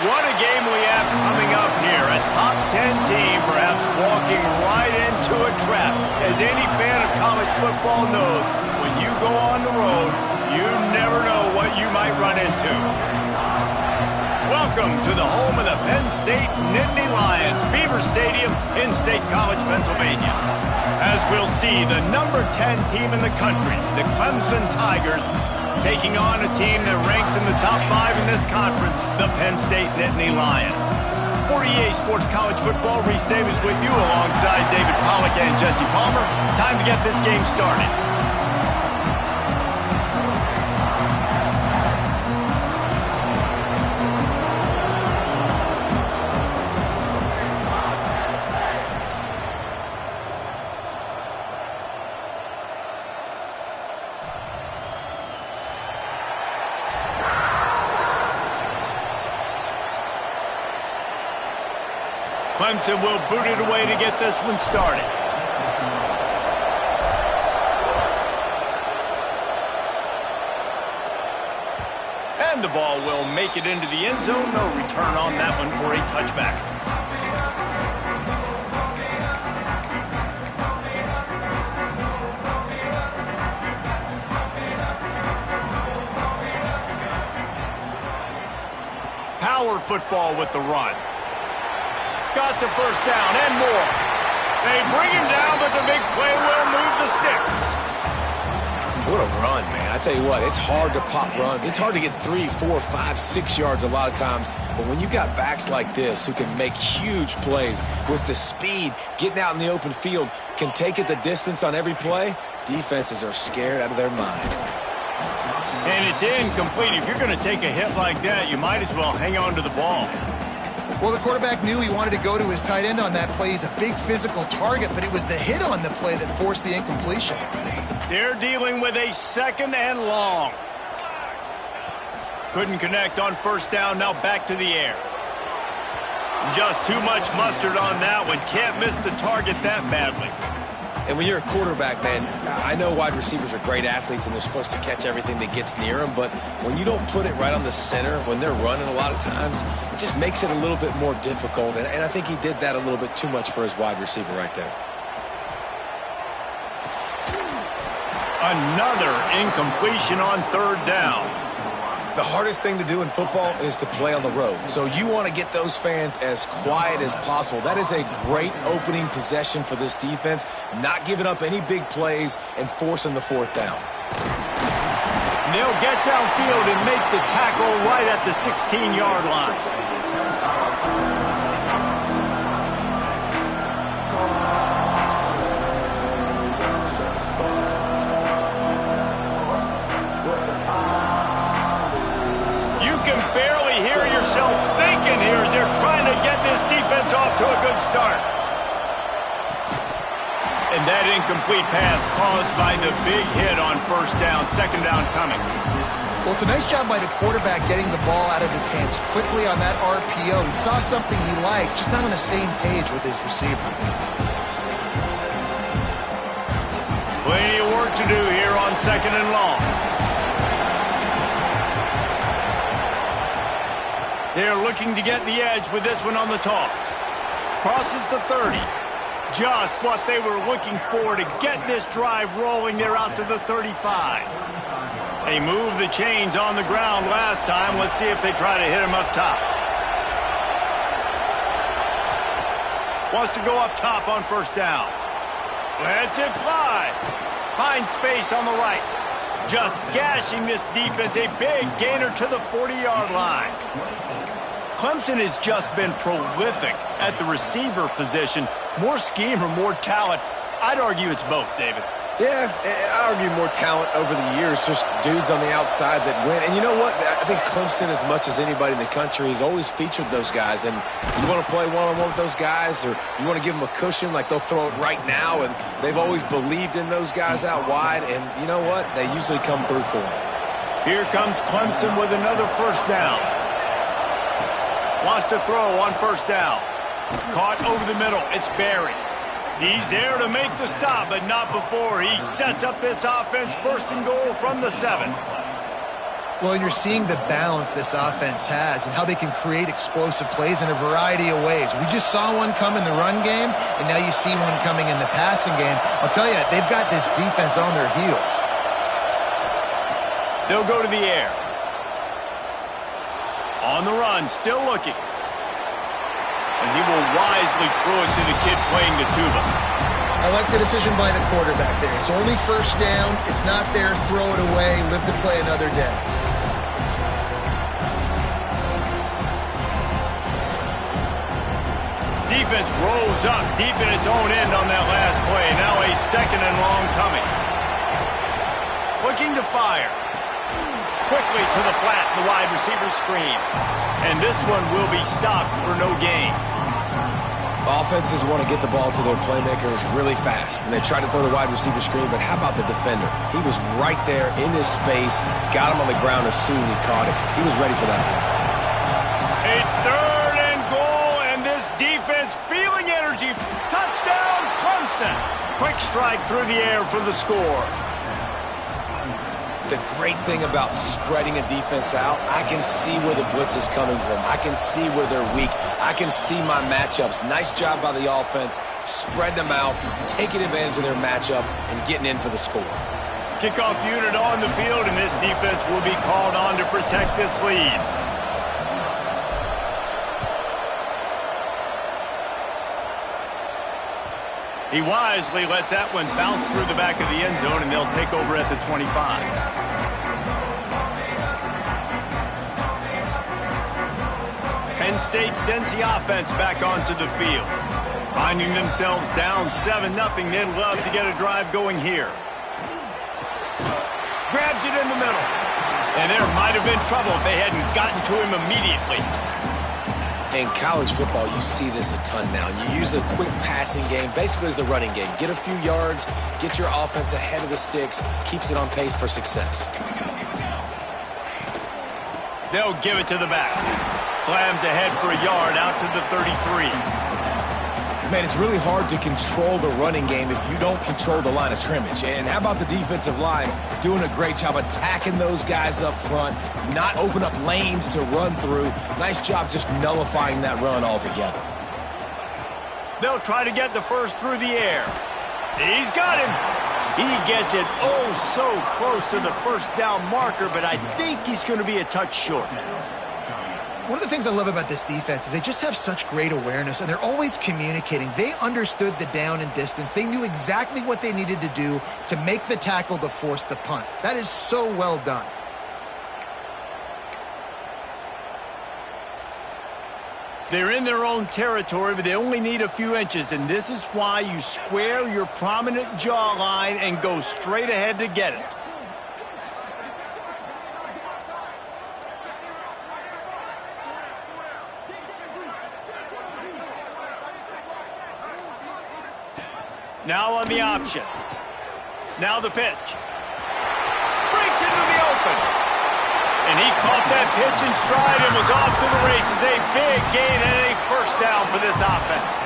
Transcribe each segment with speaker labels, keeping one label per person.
Speaker 1: What a game we have coming up here. A top 10 team perhaps walking right into a trap. As any fan of college football knows, when you go on the road, you never know what you might run into. Welcome to the home of the Penn State Nittany Lions, Beaver Stadium in State College, Pennsylvania. As we'll see, the number 10 team in the country, the Clemson Tigers, taking on a team that ranks in the top 5 in this conference, the Penn State Nittany Lions. For EA Sports College Football, Reese Davis with you alongside David Pollack and Jesse Palmer. Time to get this game started. Clemson will boot it away to get this one started. And the ball will make it into the end zone. No return on that one for a touchback. Power football with the run. Got the first down and more. They bring him down, but the big play will move the sticks.
Speaker 2: What a run, man. I tell you what, it's hard to pop runs. It's hard to get 3, 4, 5, 6 yards a lot of times. But when you got backs like this who can make huge plays with the speed, getting out in the open field, can take it the distance on every play, defenses are scared out of their mind.
Speaker 1: And it's incomplete. If you're going to take a hit like that, you might as well hang on to the ball.
Speaker 3: Well, the quarterback knew he wanted to go to his tight end on that play. He's a big physical target, but it was the hit on the play that forced the incompletion.
Speaker 1: They're dealing with a second and long. Couldn't connect on first down, now back to the air. Just too much mustard on that one. Can't miss the target that badly.
Speaker 2: And when you're a quarterback, man, I know wide receivers are great athletes and they're supposed to catch everything that gets near them, but when you don't put it right on the center, when they're running a lot of times, it just makes it a little bit more difficult, and I think he did that a little bit too much for his wide receiver right there.
Speaker 1: Another incompletion on third down.
Speaker 2: The hardest thing to do in football is to play on the road. So you want to get those fans as quiet as possible. That is a great opening possession for this defense, not giving up any big plays and forcing the fourth down.
Speaker 1: They'll get downfield and make the tackle right at the 16-yard line. Thinking here as they're trying to get this defense off to a good start. And that incomplete pass caused by the big hit on first down, second down coming.
Speaker 3: Well, it's a nice job by the quarterback getting the ball out of his hands quickly on that RPO. He saw something he liked, just not on the same page with his receiver.
Speaker 1: Plenty of work to do here on second and long. They're looking to get the edge with this one on the toss. Crosses the 30. Just what they were looking for to get this drive rolling. They're out to the 35. They moved the chains on the ground last time. Let's see if they try to hit him up top. Wants to go up top on first down. Lets it fly. Finds space on the right. Just gashing this defense. A big gainer to the 40-yard line. Clemson has just been prolific at the receiver position. More scheme or more talent? I'd argue it's both, David.
Speaker 2: Yeah, I argue more talent over the years, just dudes on the outside that win. And you know what? I think Clemson, as much as anybody in the country, has always featured those guys. And you want to play one-on-one with those guys, or you want to give them a cushion, like they'll throw it right now. And they've always believed in those guys out wide. And you know what? They usually come through for them.
Speaker 1: Here comes Clemson with another first down. Wants to throw on first down. Caught over the middle. It's Barry. He's there to make the stop, but not before. He sets up this offense first and goal from the 7.
Speaker 3: Well, and you're seeing the balance this offense has and how they can create explosive plays in a variety of ways. We just saw one come in the run game, and now you see one coming in the passing game. I'll tell you, they've got this defense on their heels.
Speaker 1: They'll go to the air. On the run, still looking. And he will wisely throw it to the kid playing the tuba.
Speaker 3: I like the decision by the quarterback there. It's only first down. It's not there. Throw it away. Live to play another day.
Speaker 1: Defense rolls up deep in its own end on that last play. Now a second and long coming. Looking to fire. Quickly to the flat, the wide receiver screen. And this one will be stopped for no gain.
Speaker 2: Offenses want to get the ball to their playmakers really fast, and they try to throw the wide receiver screen, but how about the defender? He was right there in his space, got him on the ground as soon as he caught it. He was ready for that play.
Speaker 1: A third and goal, and this defense feeling energy. Touchdown, Clemson. Quick strike through the air for the score.
Speaker 2: The great thing about spreading a defense out, I can see where the blitz is coming from. I can see where they're weak. I can see my matchups. Nice job by the offense. Spread them out, taking advantage of their matchup, and getting in for the score.
Speaker 1: Kickoff unit on the field, and this defense will be called on to protect this lead. He wisely lets that one bounce through the back of the end zone, and they'll take over at the 25. Penn State sends the offense back onto the field. Finding themselves down 7-0, they'd love to get a drive going here. Grabs it in the middle. And there might have been trouble if they hadn't gotten to him immediately.
Speaker 2: In college football, you see this a ton now. You use a quick passing game, basically as the running game. Get a few yards, get your offense ahead of the sticks, keeps it on pace for success.
Speaker 1: They'll give it to the back. Slams ahead for a yard out to the 33.
Speaker 2: Man, it's really hard to control the running game if you don't control the line of scrimmage. And how about the defensive line doing a great job attacking those guys up front, not open up lanes to run through. Nice job just nullifying that run altogether.
Speaker 1: They'll try to get the first through the air. He's got him. He gets it oh so close to the first down marker, but I think he's going to be a touch short.
Speaker 3: One of the things I love about this defense is they just have such great awareness, and they're always communicating. They understood the down and distance. They knew exactly what they needed to do to make the tackle to force the punt. That is so well done.
Speaker 1: They're in their own territory, but they only need a few inches, and this is why you square your prominent jawline and go straight ahead to get it. Now on the option. Now the pitch. Breaks into the open. And he caught that pitch in stride and was off to the races. A big gain and a first down for this offense.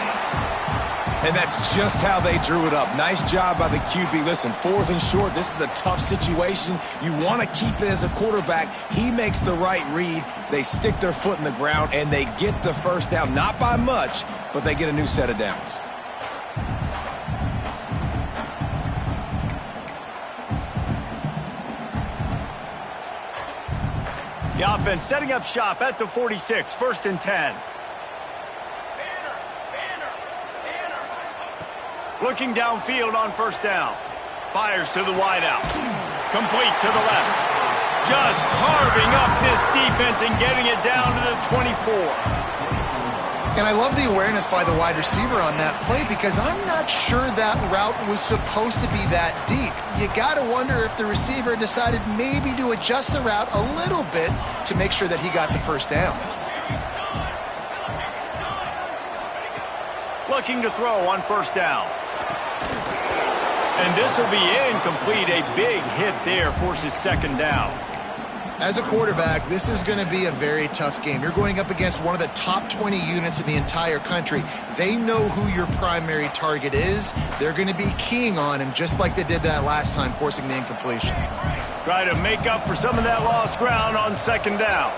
Speaker 2: And that's just how they drew it up. Nice job by the QB. Listen, 4th and short, this is a tough situation. You want to keep it as a quarterback. He makes the right read. They stick their foot in the ground, and they get the first down. Not by much, but they get a new set of downs.
Speaker 1: The offense setting up shop at the 46, 1st and 10. Looking downfield on first down. Fires to the wideout. Complete to the left. Just carving up this defense and getting it down to the 24.
Speaker 3: And I love the awareness by the wide receiver on that play because I'm not sure that route was supposed to be that deep. You got to wonder if the receiver decided maybe to adjust the route a little bit to make sure that he got the first down.
Speaker 1: Looking to throw on first down. And this will be incomplete. A big hit there forces second down.
Speaker 3: As a quarterback, this is going to be a very tough game. You're going up against one of the top 20 units in the entire country. They know who your primary target is. They're going to be keying on him just like they did that last time, forcing the incompletion.
Speaker 1: Try to make up for some of that lost ground on second down.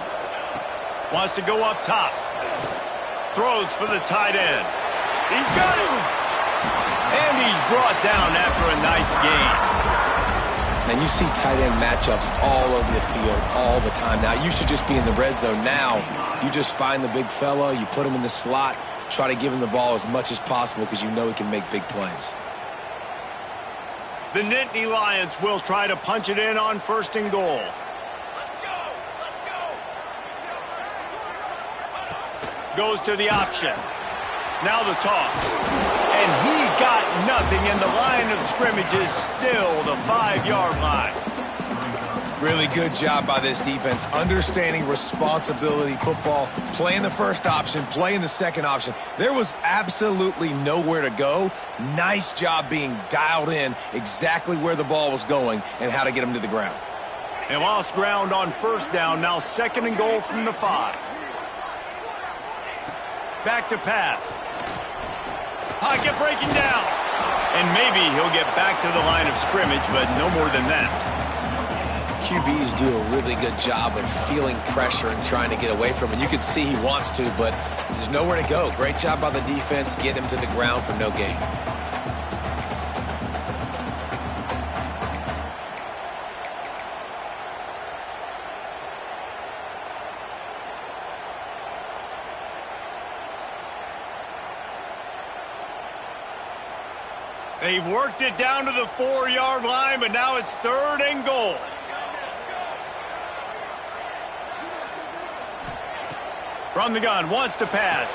Speaker 1: Wants to go up top. Throws for the tight end. He's got it! And he's brought down after a nice gain.
Speaker 2: And you see tight end matchups all over the field all the time. Now, it used to just be in the red zone. Now, you just find the big fella, you put him in the slot, try to give him the ball as much as possible because you know he can make big plays.
Speaker 1: The Nittany Lions will try to punch it in on 1st and goal. Goes to the option. Now the toss. And he got nothing, and the line of scrimmage is still the 5-yard line.
Speaker 2: Really good job by this defense, understanding responsibility football, playing the first option, playing the second option. There was absolutely nowhere to go. Nice job being dialed in exactly where the ball was going and how to get him to the ground.
Speaker 1: They lost ground on 1st down, now 2nd and goal from the 5. Back to pass. Pocket breaking down. And maybe he'll get back to the line of scrimmage, but no more than that.
Speaker 2: QBs do a really good job of feeling pressure and trying to get away from it. You can see he wants to, but there's nowhere to go. Great job by the defense. Get him to the ground for no gain.
Speaker 1: They've worked it down to the 4-yard line, but now it's 3rd and goal. From the gun, wants to pass.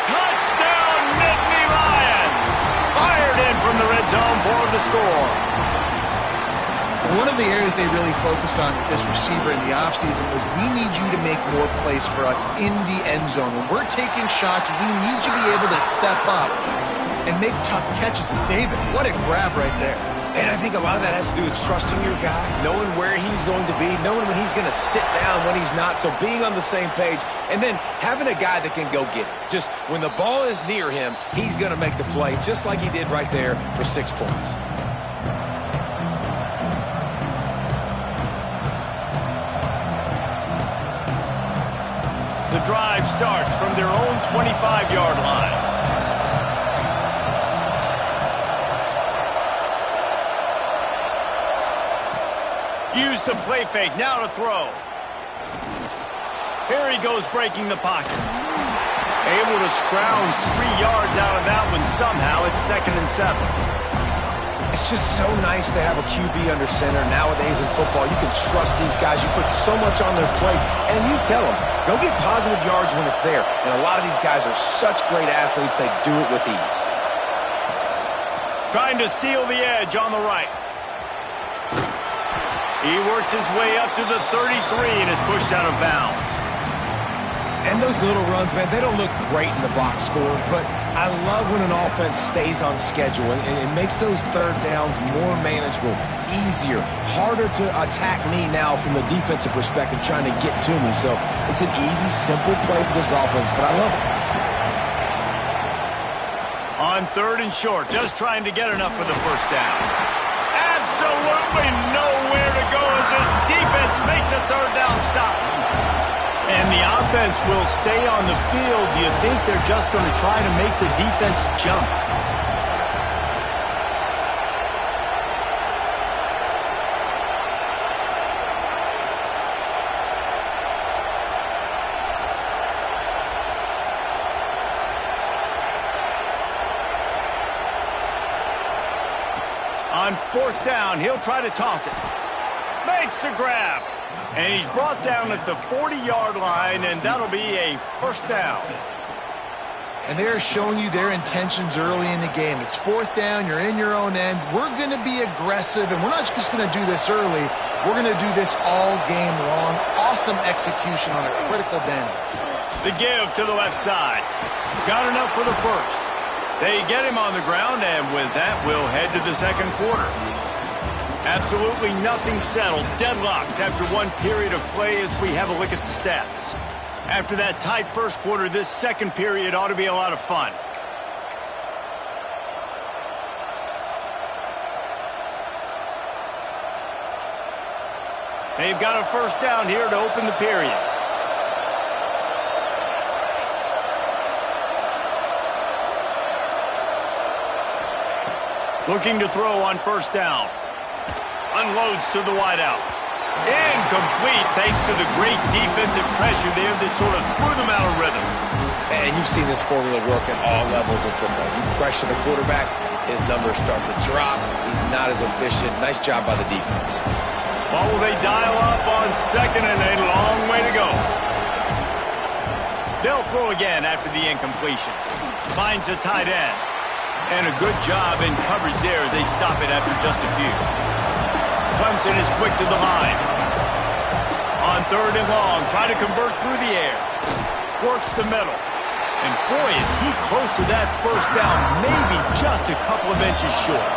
Speaker 1: Touchdown, Nittany Lions! Fired in from the red zone for the score.
Speaker 3: One of the areas they really focused on with this receiver in the offseason was we need you to make more plays for us in the end zone. When we're taking shots, we need you to be able to step up and make tough catches. And David, what a grab right there.
Speaker 2: And I think a lot of that has to do with trusting your guy, knowing where he's going to be, knowing when he's going to sit down, when he's not, so being on the same page, and then having a guy that can go get it. Just when the ball is near him, he's going to make the play, just like he did right there for 6 points.
Speaker 1: The drive starts from their own 25-yard line. Use the play fake, now to throw. Here he goes breaking the pocket. Able to scrounge 3 yards out of that one somehow. It's 2nd and 7.
Speaker 2: It's just so nice to have a QB under center. Nowadays in football, you can trust these guys. You put so much on their plate, and you tell them, go get positive yards when it's there. And a lot of these guys are such great athletes, they do it with ease.
Speaker 1: Trying to seal the edge on the right. He works his way up to the 33 and is pushed out of bounds.
Speaker 2: And those little runs, man, they don't look great in the box score, but I love when an offense stays on schedule and it makes those 3rd downs more manageable, easier, harder to attack me now from the defensive perspective trying to get to me. So it's an easy, simple play for this offense, but I love it.
Speaker 1: On 3rd and short, just trying to get enough for the 1st down. Absolutely nowhere to go as this defense makes a 3rd down stop. And the offense will stay on the field. Do you think they're just going to try to make the defense jump? On 4th down, he'll try to toss it. Makes the grab. And he's brought down at the 40-yard line, and that'll be a 1st down.
Speaker 3: And they're showing you their intentions early in the game. It's 4th down, you're in your own end. We're going to be aggressive, and we're not just going to do this early. We're going to do this all game long. Awesome execution on a critical down.
Speaker 1: The give to the left side. Got enough for the 1st. They get him on the ground, and with that, we'll head to the 2nd quarter. Absolutely nothing settled. Deadlocked after one period of play as we have a look at the stats. After that tight first quarter, this second period ought to be a lot of fun. They've got a first down here to open the period. Looking to throw on first down. Unloads to the wideout. Incomplete thanks to the great defensive pressure there that sort of threw them out of rhythm.
Speaker 2: And you've seen this formula work at all levels of football. You pressure the quarterback, his numbers start to drop. He's not as efficient. Nice job by the defense.
Speaker 1: Well, will they dial up on second and a long way to go? They'll throw again after the incompletion. Finds a tight end. And a good job in coverage there as they stop it after just a few. Clemson is quick to the line. On third and long, try to convert through the air. Works the middle. And boy, is he close to that first down, maybe just a couple of inches short.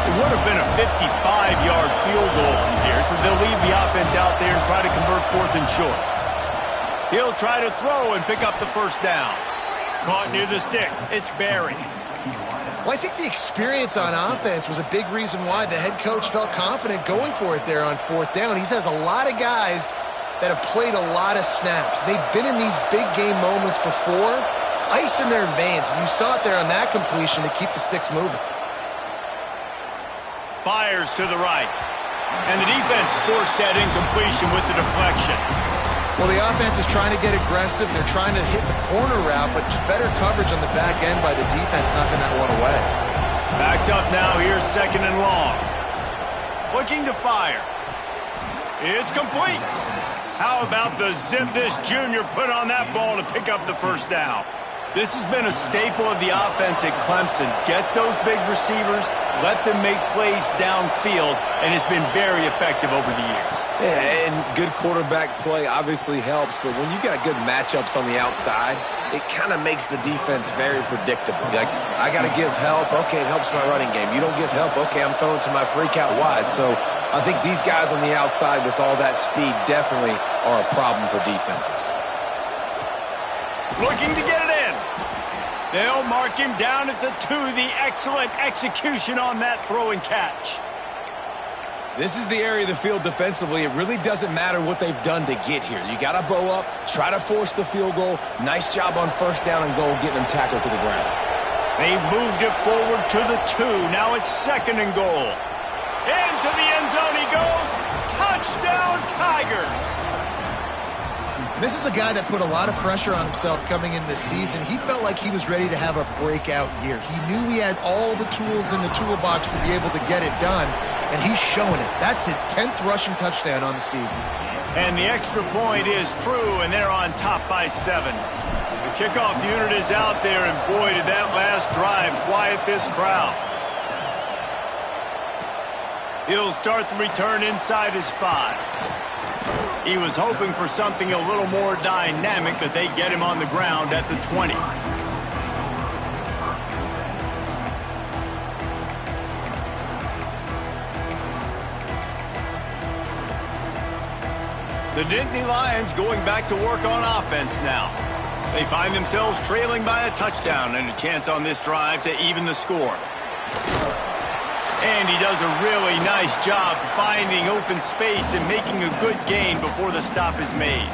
Speaker 1: It would have been a 55-yard field goal from here, so they'll leave the offense out there and try to convert fourth and short. He'll try to throw and pick up the first down. Caught near the sticks. It's Barry.
Speaker 3: Well, I think the experience on offense was a big reason why the head coach felt confident going for it there on fourth down. He has a lot of guys that have played a lot of snaps. They've been in these big game moments before, ice in their veins. And you saw it there on that completion to keep the sticks moving.
Speaker 1: Fires to the right. And the defense forced that incompletion with the deflection.
Speaker 3: Well, the offense is trying to get aggressive. They're trying to hit the corner route, but just better coverage on the back end by the defense knocking that one away.
Speaker 1: Backed up now, here's second and long. Looking to fire. It's complete. How about the zip this junior put on that ball to pick up the first down? This has been a staple of the offense at Clemson. Get those big receivers, let them make plays downfield, and it's been very effective over the years.
Speaker 2: Yeah, and good quarterback play obviously helps, but when you got good matchups on the outside, it kind of makes the defense very predictable. Like, I got to give help. Okay, it helps my running game. You don't give help. Okay, I'm throwing to my freak out wide. So I think these guys on the outside with all that speed definitely are a problem for defenses.
Speaker 1: Looking to get it in. They'll mark him down at the 2. The excellent execution on that throw and catch.
Speaker 2: This is the area of the field defensively. It really doesn't matter what they've done to get here. You got to bow up, try to force the field goal. Nice job on first down and goal, getting them tackled to the ground.
Speaker 1: They've moved it forward to the 2. Now it's second and goal. Into the end zone he goes. Touchdown, Tigers.
Speaker 3: This is a guy that put a lot of pressure on himself coming in this season. He felt like he was ready to have a breakout year. He knew he had all the tools in the toolbox to be able to get it done, and he's showing it. That's his 10th rushing touchdown on the season.
Speaker 1: And the extra point is true, and they're on top by 7. The kickoff unit is out there, and boy, did that last drive quiet this crowd. He'll start the return inside his 5. He was hoping for something a little more dynamic, but they get him on the ground at the 20. The Nittany Lions going back to work on offense now. They find themselves trailing by a touchdown and a chance on this drive to even the score. And he does a really nice job finding open space and making a good gain before the stop is made.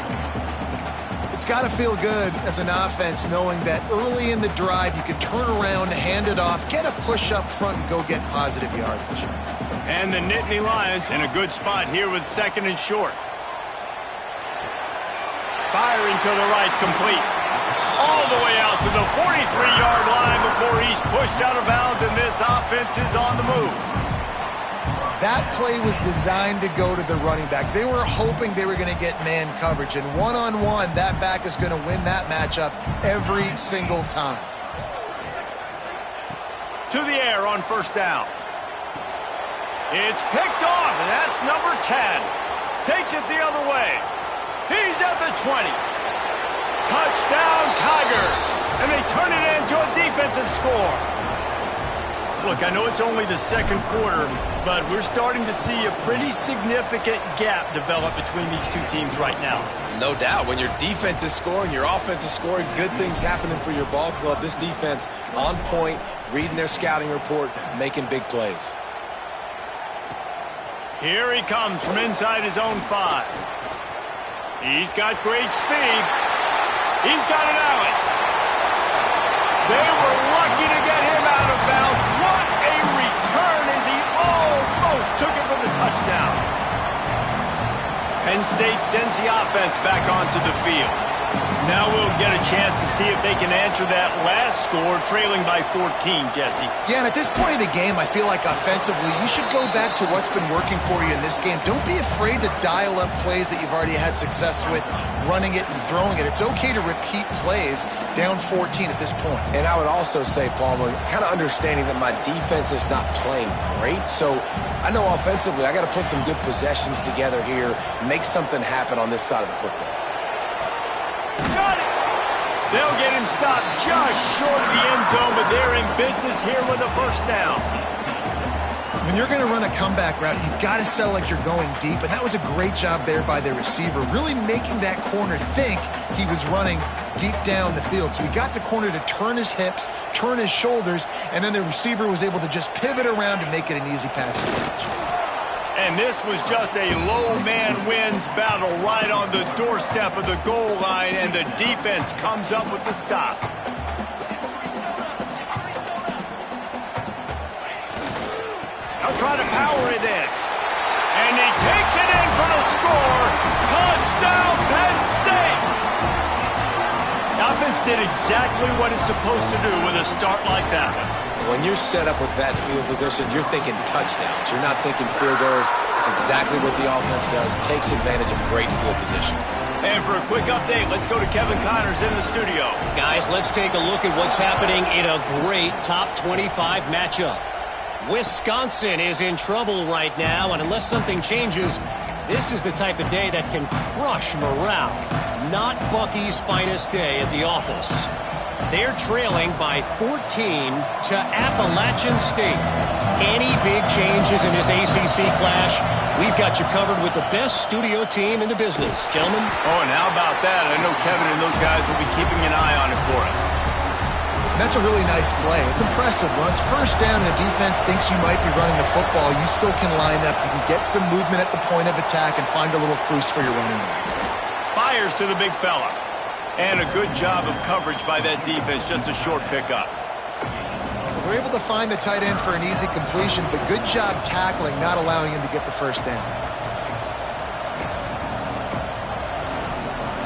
Speaker 3: It's got to feel good as an offense knowing that early in the drive you can turn around, hand it off, get a push up front, and go get positive yardage.
Speaker 1: And the Nittany Lions in a good spot here with second and short. Firing to the right, complete. All the way out to the 43-yard line before he's pushed out of bounds, and this offense is on the move.
Speaker 3: That play was designed to go to the running back. They were hoping they were going to get man coverage, and one-on-one, that back is going to win that matchup every single time.
Speaker 1: To the air on first down. It's picked off, and that's number 10. Takes it the other way. He's at the 20. Touchdown, Tigers. And they turn it into a defensive score. Look, I know it's only the second quarter, but we're starting to see a pretty significant gap develop between these two teams right now.
Speaker 2: No doubt. When your defense is scoring, your offense is scoring, good things happening for your ball club. This defense on point, reading their scouting report, making big plays.
Speaker 1: Here he comes from inside his own 5. He's got great speed. He's got an alley. They were lucky to get him out of bounds. What a return as he almost took it for the touchdown. Penn State sends the offense back onto the field. Now we'll get a chance to see if they can answer that last score, trailing by 14, Jesse.
Speaker 3: Yeah, and at this point of the game, I feel like offensively, you should go back to what's been working for you in this game. Don't be afraid to dial up plays that you've already had success with, running it and throwing it. It's okay to repeat plays down 14 at this point.
Speaker 2: And I would also say, Palmer, kind of understanding that my defense is not playing great, so I know offensively I got to put some good possessions together here, make something happen on this side of the football.
Speaker 1: Got it! They'll get him stopped just short of the end zone, but they're in business here with a first down.
Speaker 3: When you're going to run a comeback route, you've got to sell like you're going deep, and that was a great job there by the receiver, really making that corner think he was running deep down the field. So he got the corner to turn his hips, turn his shoulders, and then the receiver was able to just pivot around and make it an easy pass to catch.
Speaker 1: And this was just a low man wins battle right on the doorstep of the goal line, and the defense comes up with the stop. They'll try to power it in. And he takes it in for the score. Touchdown, Penn State! The offense did exactly what it's supposed to do with a start like that.
Speaker 2: When you're set up with that field position, you're thinking touchdowns. You're not thinking field goals. It's exactly what the offense does. Takes advantage of great field position.
Speaker 1: And for a quick update, let's go to Kevin Connors in the studio.
Speaker 4: Guys, let's take a look at what's happening in a great top 25 matchup. Wisconsin is in trouble right now, and unless something changes, this is the type of day that can crush morale. Not Bucky's finest day at the office. They're trailing by 14 to Appalachian State. Any big changes in this ACC clash, we've got you covered with the best studio team in the business. Gentlemen?
Speaker 1: Oh, and how about that? I know Kevin and those guys will be keeping an eye on it for us.
Speaker 3: That's a really nice play. It's impressive. Once first down, the defense thinks you might be running the football. You still can line up. You can get some movement at the point of attack and find a little crease for your running back.
Speaker 1: Fires to the big fella. And a good job of coverage by that defense. Just a short pickup.
Speaker 3: Well, they're able to find the tight end for an easy completion, but good job tackling, not allowing him to get the first down.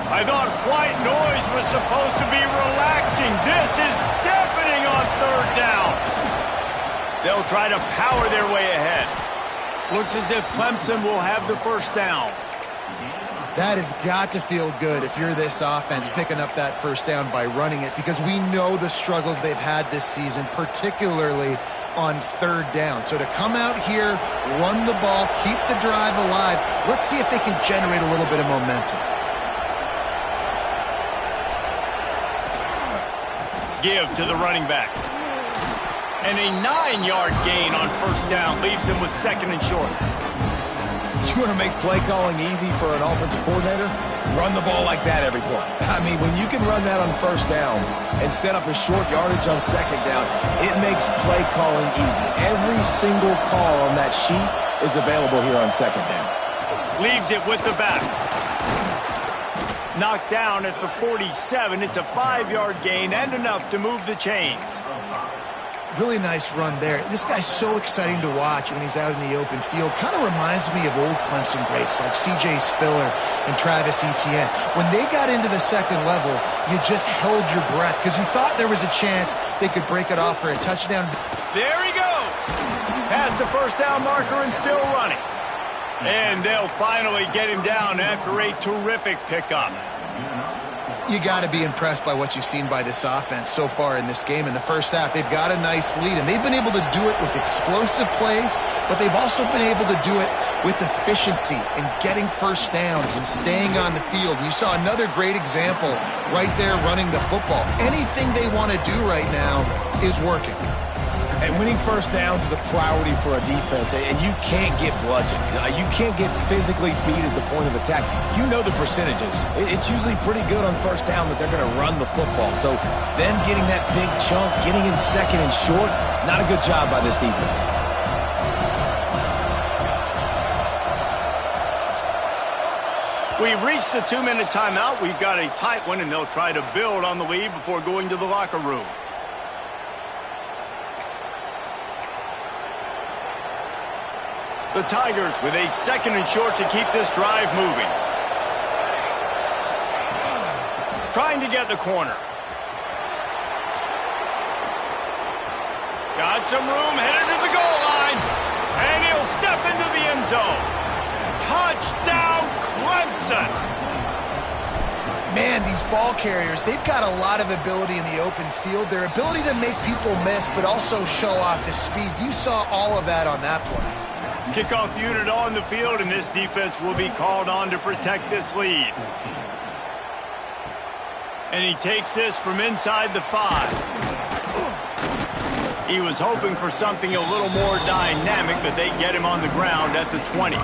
Speaker 1: I thought white noise was supposed to be relaxing. This is deafening on third down. They'll try to power their way ahead. Looks as if Clemson will have the first down.
Speaker 3: That has got to feel good if you're this offense picking up that first down by running it, because we know the struggles they've had this season, particularly on third down. So to come out here, run the ball, keep the drive alive, let's see if they can generate a little bit of momentum.
Speaker 1: Give to the running back. And a 9-yard gain on first down leaves him with second and short.
Speaker 2: You want to make play calling easy for an offensive coordinator? Run the ball like that every play. I mean, when you can run that on first down and set up a short yardage on second down, it makes play calling easy. Every single call on that sheet is available here on second down.
Speaker 1: Leaves it with the back. Knocked down at the 47. It's a 5-yard gain and enough to move the chains.
Speaker 3: Really nice run there. This guy's so exciting to watch when he's out in the open field. Kind of reminds me of old Clemson greats like C.J. Spiller and Travis Etienne. When they got into the second level, you just held your breath because you thought there was a chance they could break it off for a touchdown.
Speaker 1: There he goes. Past the first down marker and still running. And they'll finally get him down after a terrific pickup.
Speaker 3: You got to be impressed by what you've seen by this offense so far in this game. In the first half, they've got a nice lead, and they've been able to do it with explosive plays, but they've also been able to do it with efficiency and getting first downs and staying on the field. You saw another great example right there running the football. Anything they want to do right now is working.
Speaker 2: And winning first downs is a priority for a defense, and you can't get bludgeoned. You can't get physically beat at the point of attack. You know the percentages. It's usually pretty good on first down that they're going to run the football. So them getting that big chunk, getting in second and short, not a good job by this defense.
Speaker 1: We've reached the 2-minute timeout. We've got a tight one, and they'll try to build on the lead before going to the locker room. The Tigers with a second and short to keep this drive moving. Trying to get the corner. Got some room, headed to the goal line. And he'll step into the end zone. Touchdown, Clemson.
Speaker 3: Man, these ball carriers, they've got a lot of ability in the open field. Their ability to make people miss, but also show off the speed. You saw all of that on that play.
Speaker 1: Kickoff unit on the field, and this defense will be called on to protect this lead. And he takes this from inside the 5. He was hoping for something a little more dynamic, but they get him on the ground at the 20.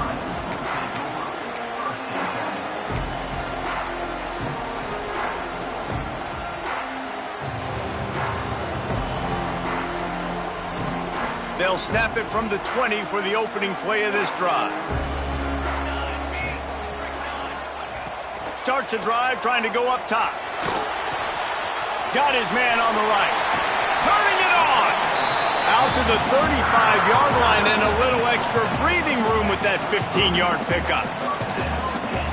Speaker 1: They'll snap it from the 20 for the opening play of this drive. Starts a drive trying to go up top. Got his man on the right. Turning it on! Out to the 35-yard line and a little extra breathing room with that 15-yard pickup.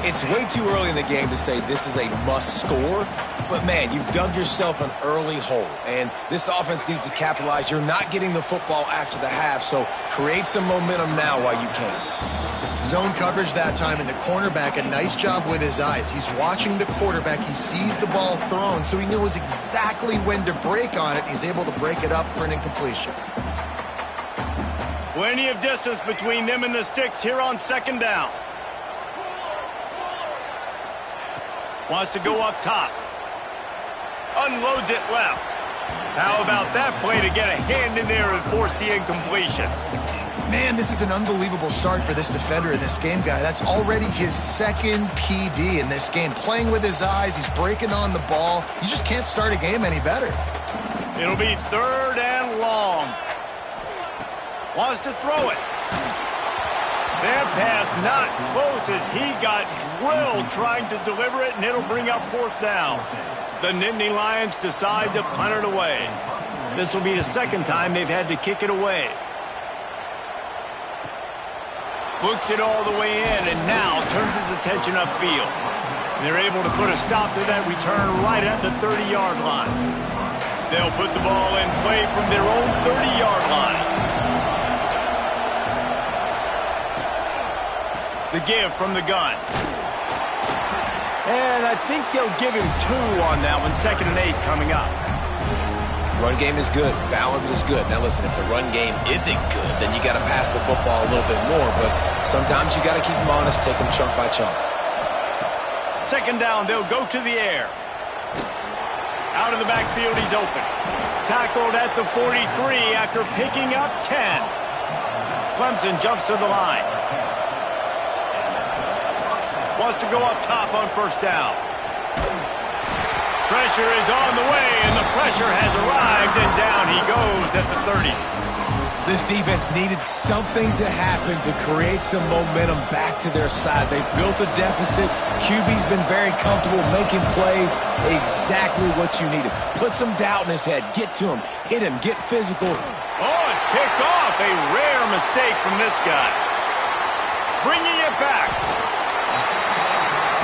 Speaker 2: It's way too early in the game to say this is a must score, but man, you've dug yourself an early hole, and this offense needs to capitalize. You're not getting the football after the half, so create some momentum now while you can.
Speaker 3: Zone coverage that time, and the cornerback, a nice job with his eyes. He's watching the quarterback. He sees the ball thrown, so he knows exactly when to break on it. He's able to break it up for an incompletion.
Speaker 1: Plenty of distance between them and the sticks here on second down. Wants to go up top. Unloads it left. How about that play to get a hand in there and force the incompletion?
Speaker 3: Man, this is an unbelievable start for this defender in this game, guy. That's already his second PD in this game. Playing with his eyes, he's breaking on the ball. You just can't start a game any better.
Speaker 1: It'll be 3rd and long. Wants to throw it. That pass not close as he got drilled trying to deliver it, and it'll bring up 4th down. The Nittany Lions decide to punt it away. This will be the second time they've had to kick it away. Looks it all the way in, and now turns his attention upfield. They're able to put a stop to that return right at the 30-yard line. They'll put the ball in play from their own 30-yard line. The give from the gun. And I think they'll give him 2 on that one. 2nd and 8 coming up.
Speaker 2: Run game is good. Balance is good. Now listen, if the run game isn't good, then you got to pass the football a little bit more. But sometimes you got to keep them honest, take them chunk by chunk.
Speaker 1: 2nd down, they'll go to the air. Out of the backfield, he's open. Tackled at the 43 after picking up 10. Clemson jumps to the line. Wants to go up top on 1st down. Pressure is on the way, and the pressure has arrived, and down he goes at the 30.
Speaker 2: This defense needed something to happen to create some momentum back to their side. They've built a deficit. QB's been very comfortable making plays. Exactly what you needed. Put some doubt in his head. Get to him. Hit him. Get physical.
Speaker 1: Oh, it's picked off. A rare mistake from this guy. Bringing it back.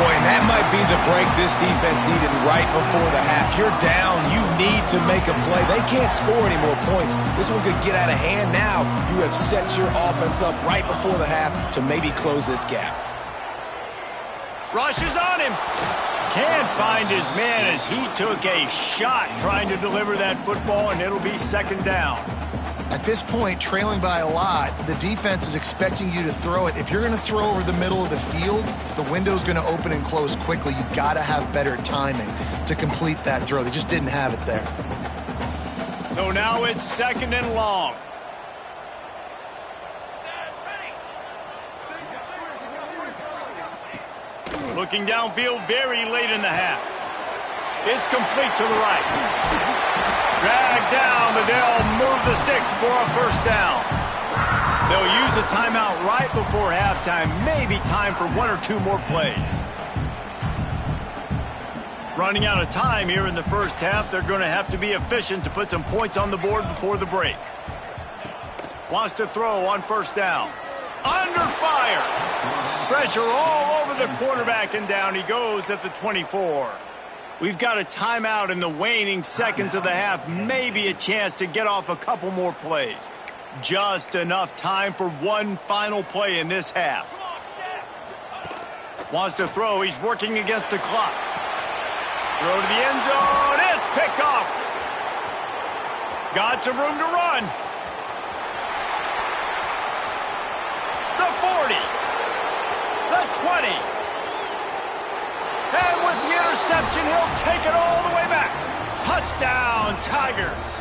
Speaker 2: Boy, and that might be the break this defense needed right before the half. You're down. You need to make a play. They can't score any more points. This one could get out of hand now. You have set your offense up right before the half to maybe close this gap.
Speaker 1: Rushes on him. Can't find his man as he took a shot trying to deliver that football, and it'll be 2nd down.
Speaker 3: At this point, trailing by a lot, the defense is expecting you to throw it. If you're going to throw over the middle of the field, the window's going to open and close quickly. You've got to have better timing to complete that throw. They just didn't have it there.
Speaker 1: So now it's 2nd and long. Looking downfield very late in the half. It's complete to the right. Dragged down, but they'll move the sticks for a first down. They'll use a timeout right before halftime. Maybe time for 1 or 2 more plays. Running out of time here in the first half. They're going to have to be efficient to put some points on the board before the break. Wants to throw on first down. Under fire. Pressure all over the quarterback, and down he goes at the 24. We've got a timeout in the waning seconds of the half. Maybe a chance to get off a couple more plays. Just enough time for one final play in this half. Wants to throw. He's working against the clock. Throw to the end zone. It's picked off. Got some room to run. The 40. The 20. And with the interception, he'll take it all the way back. Touchdown, Tigers.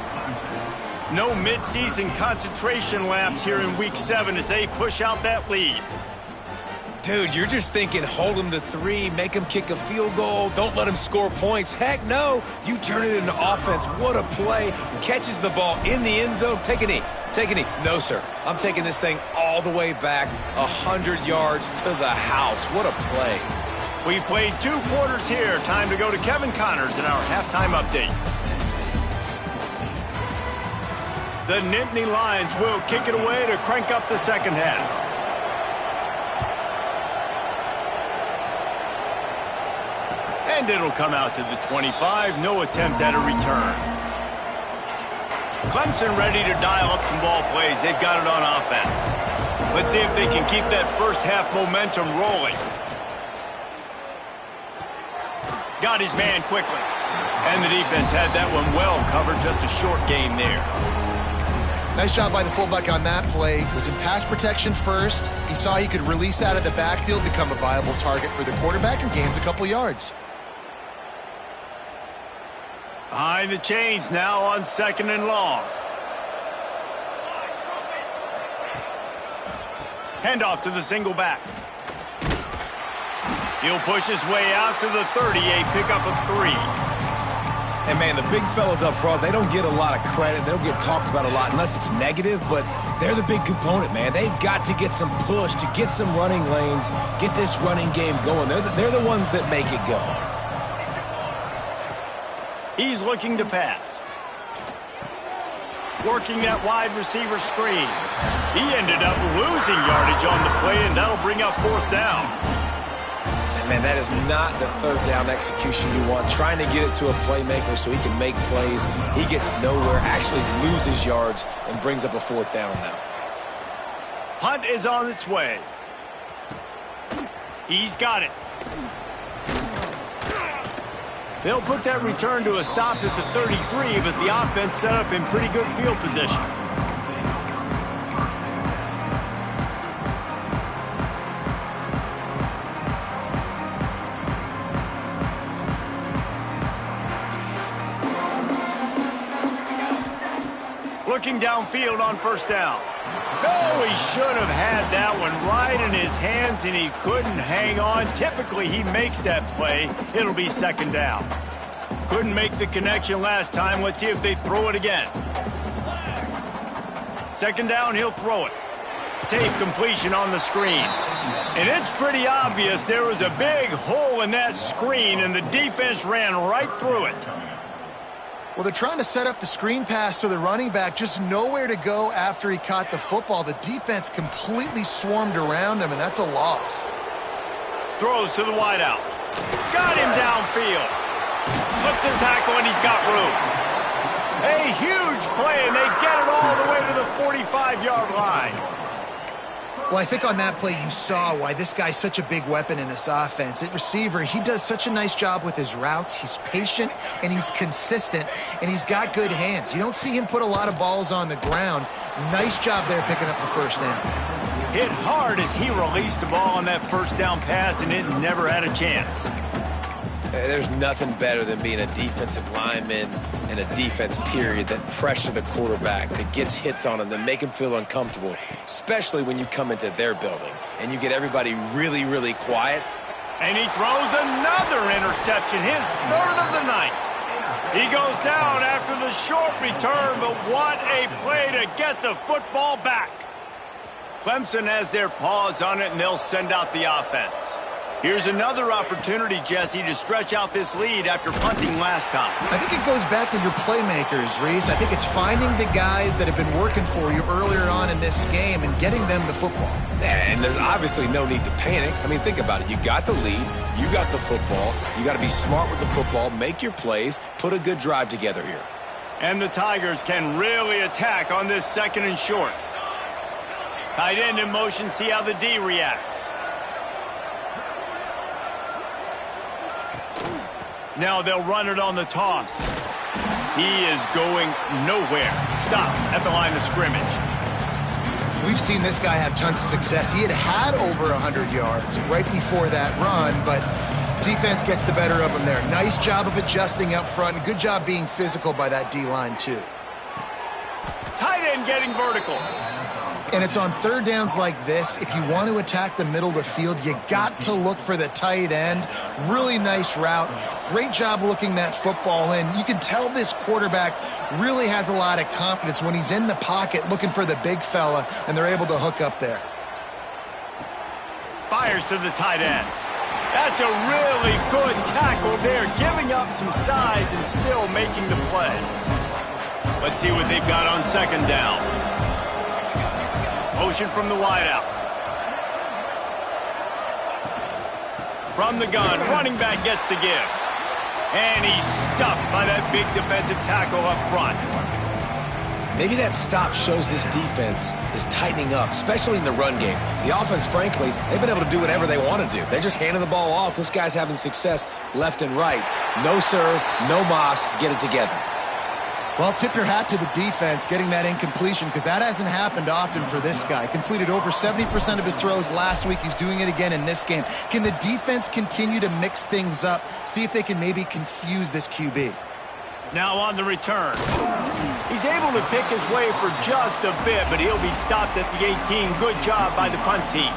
Speaker 1: No midseason concentration laps here in Week 7 as they push out that lead.
Speaker 2: Dude, you're just thinking hold him to 3, make him kick a field goal, don't let him score points. Heck no, you turn it into offense. What a play. Catches the ball in the end zone. Take a knee. Take a knee. No, sir. I'm taking this thing all the way back 100 yards to the house. What a play.
Speaker 1: We've played 2 quarters here. Time to go to Kevin Connors in our halftime update. The Nittany Lions will kick it away to crank up the second half. And it'll come out to the 25. No attempt at a return. Clemson ready to dial up some ball plays. They've got it on offense. Let's see if they can keep that first half momentum rolling. Got his man quickly. And the defense had that one well covered. Just a short game there.
Speaker 3: Nice job by the fullback on that play. Was in pass protection first. He saw he could release out of the backfield, become a viable target for the quarterback, and gains a couple yards.
Speaker 1: Behind the chains now on 2nd and long. Handoff to the single back. He'll push his way out to the 30, a pickup of 3.
Speaker 2: And, man, the big fellas up front, they don't get a lot of credit. They don't get talked about a lot unless it's negative, but they're the big component, man. They've got to get some push, to get some running lanes, get this running game going. They're the ones that make it go.
Speaker 1: He's looking to pass. Working that wide receiver screen. He ended up losing yardage on the play, and that'll bring up 4th down.
Speaker 2: Man, that is not the 3rd down execution you want. Trying to get it to a playmaker so he can make plays. He gets nowhere, actually loses yards, and brings up a 4th down now.
Speaker 1: Punt is on its way. He's got it. They'll put that return to a stop at the 33, but the offense set up in pretty good field position. Looking downfield on 1st down. Oh, he should have had that one right in his hands, and he couldn't hang on. Typically, he makes that play. It'll be 2nd down. Couldn't make the connection last time. Let's see if they throw it again. 2nd down, he'll throw it. Safe completion on the screen. And it's pretty obvious there was a big hole in that screen, and the defense ran right through it.
Speaker 3: Well, they're trying to set up the screen pass to the running back, just nowhere to go after he caught the football. The defense completely swarmed around him, and that's a loss.
Speaker 1: Throws to the wideout. Got him downfield. Slips in tackle, and he's got room. A huge play, and they get it all the way to the 45-yard line.
Speaker 3: Well, I think on that play you saw why this guy's such a big weapon in this offense. At receiver, he does such a nice job with his routes. He's patient, and he's consistent, and he's got good hands. You don't see him put a lot of balls on the ground. Nice job there picking up the 1st down.
Speaker 1: Hit hard as he released the ball on that 1st down pass, and it never had a chance.
Speaker 2: There's nothing better than being a defensive lineman and a defense, period, that pressure the quarterback, that gets hits on him, that make him feel uncomfortable, especially when you come into their building and you get everybody really, really quiet.
Speaker 1: And he throws another interception, his third of the night. He goes down after the short return, but what a play to get the football back. Clemson has their paws on it, and they'll send out the offense. Here's another opportunity, Jesse, to stretch out this lead after punting last time.
Speaker 3: I think it goes back to your playmakers, Reese. I think it's finding the guys that have been working for you earlier on in this game and getting them the football.
Speaker 2: And there's obviously no need to panic. I mean, think about it. You got the lead. You got the football. You got to be smart with the football, make your plays, put a good drive together here.
Speaker 1: And the Tigers can really attack on this second and short. Tight end in motion, see how the D reacts. Now they'll run it on the toss. He is going nowhere. Stop at the line of scrimmage.
Speaker 3: We've seen this guy have tons of success. He had over 100 yards right before that run, but defense gets the better of him there. Nice job of adjusting up front, and good job being physical by that D-line too.
Speaker 1: Tight end getting vertical.
Speaker 3: And it's on third downs like this. If you want to attack the middle of the field, you got to look for the tight end. Really nice route. Great job looking that football in. You can tell this quarterback really has a lot of confidence when he's in the pocket looking for the big fella, and they're able to hook up there.
Speaker 1: Fires to the tight end. That's a really good tackle there, giving up some size and still making the play. Let's see what they've got on second down. Motion from the wideout. From the gun, running back gets to give. And he's stuffed by that big defensive tackle up front.
Speaker 2: Maybe that stop shows this defense is tightening up, especially in the run game. The offense, frankly, they've been able to do whatever they want to do. They're just handing the ball off. This guy's having success left and right. No serve, no moss, get it together.
Speaker 3: Well, tip your hat to the defense getting that incompletion, because that hasn't happened often for this guy. Completed over 70% of his throws last week. He's doing it again in this game. Can the defense continue to mix things up, see if they can maybe confuse this QB?
Speaker 1: Now on the return. He's able to pick his way for just a bit, but he'll be stopped at the 18. Good job by the punt team.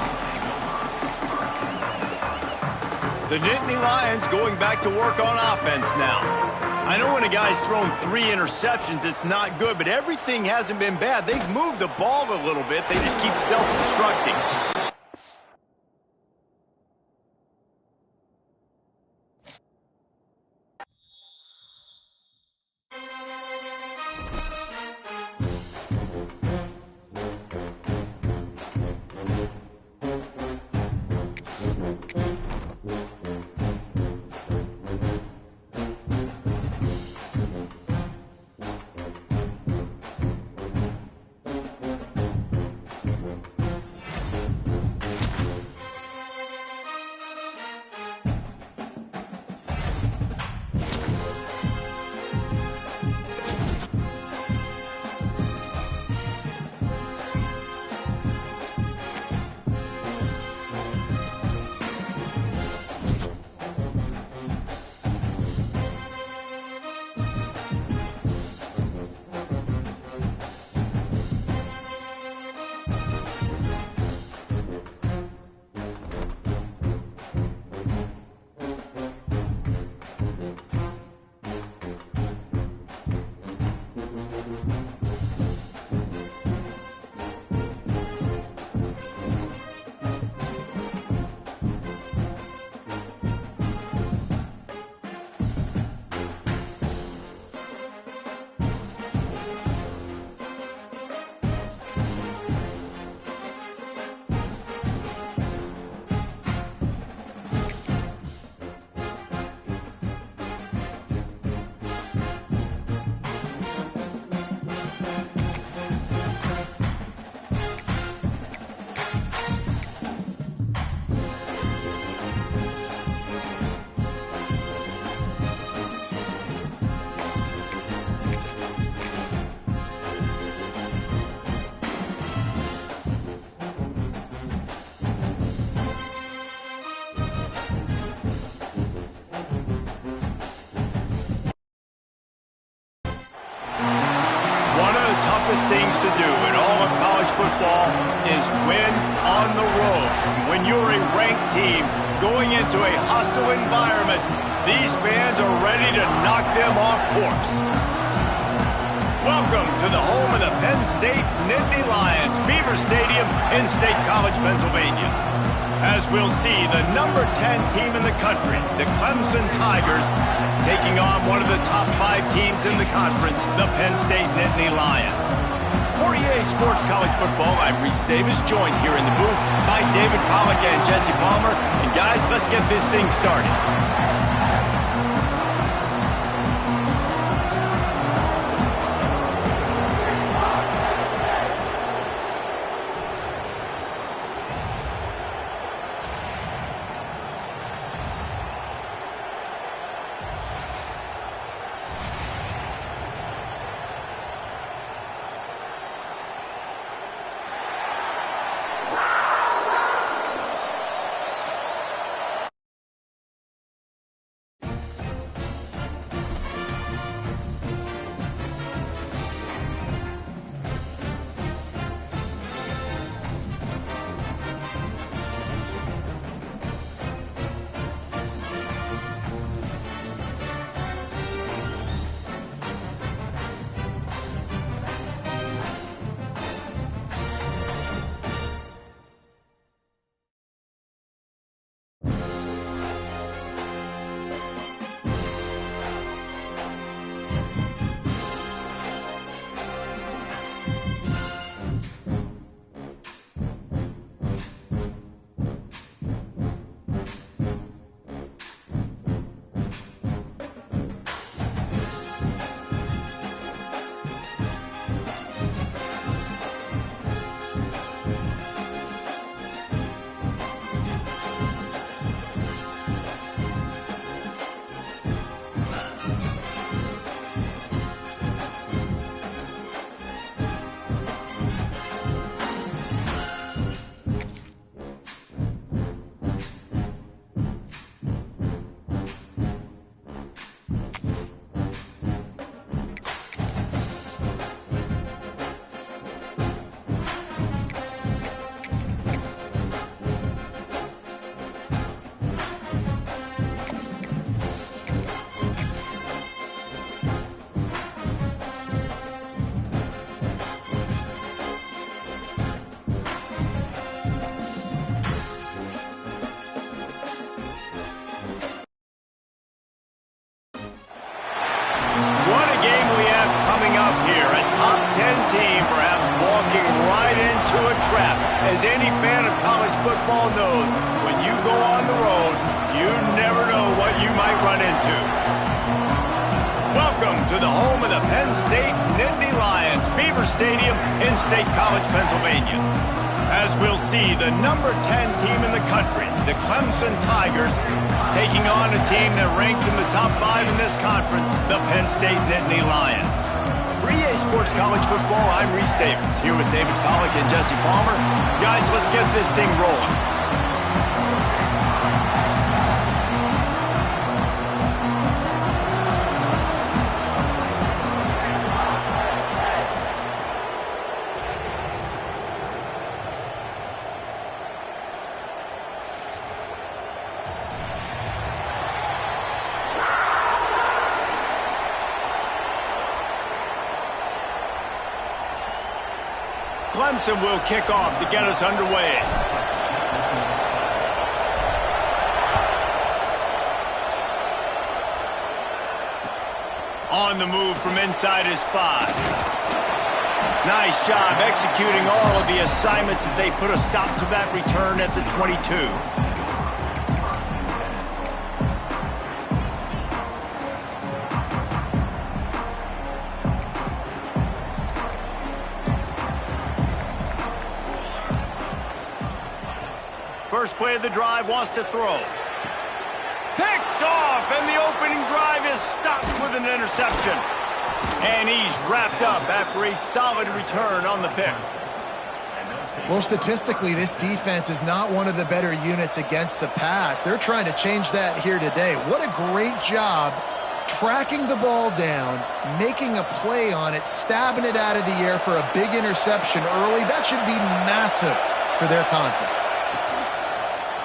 Speaker 1: The Nittany Lions going back to work on offense now. I know when a guy's thrown 3 interceptions, it's not good, but everything hasn't been bad. They've moved the ball a little bit. They just keep self-destructing. toughest things to do in all of college football is win on the road. When you're a ranked team going into a hostile environment, these fans are ready to knock them off course. Welcome to the home of the Penn State Nittany Lions, Beaver Stadium in State College, Pennsylvania. As we'll see the number 10 team in the country, the Clemson Tigers, taking on one of the top 5 teams in the conference, the Penn State Nittany Lions. For EA Sports College Football, I'm Reese Davis, joined here in the booth by David Pollack and Jesse Palmer. And guys, let's get this thing started. As any fan of college football knows, when you go on the road, you never know what you might run into. Welcome to the home of the Penn State Nittany Lions, Beaver Stadium in State College, Pennsylvania. As we'll see the number 10 team in the country, the Clemson Tigers, taking on a team that ranks in the top 5 in this conference, the Penn State Nittany Lions. For EA Sports College Football, I'm Reese Davis, here with David Pollack and Jesse Palmer. Guys, let's get this thing rolling. Clemson will kick off to get us underway. On the move from inside his 5. Nice job executing all of the assignments as they put a stop to that return at the 22. First play of the drive, wants to throw. Picked off, and the opening drive is stopped with an interception. And he's wrapped up after a solid return on the pick.
Speaker 3: Well, statistically, this defense is not one of the better units against the pass. They're trying to change that here today. What a great job tracking the ball down, making a play on it, stabbing it out of the air for a big interception early. That should be massive for their confidence.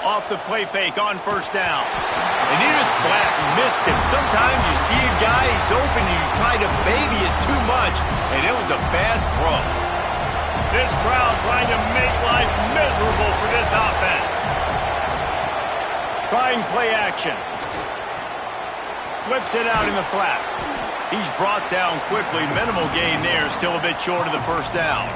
Speaker 1: Off the play fake on first down. And he just flat missed him. Sometimes you see a guy, he's open, and you try to baby it too much, and it was a bad throw. This crowd trying to make life miserable for this offense. Trying play action. Flips it out in the flat. He's brought down quickly. Minimal gain there. Still a bit short of the first down.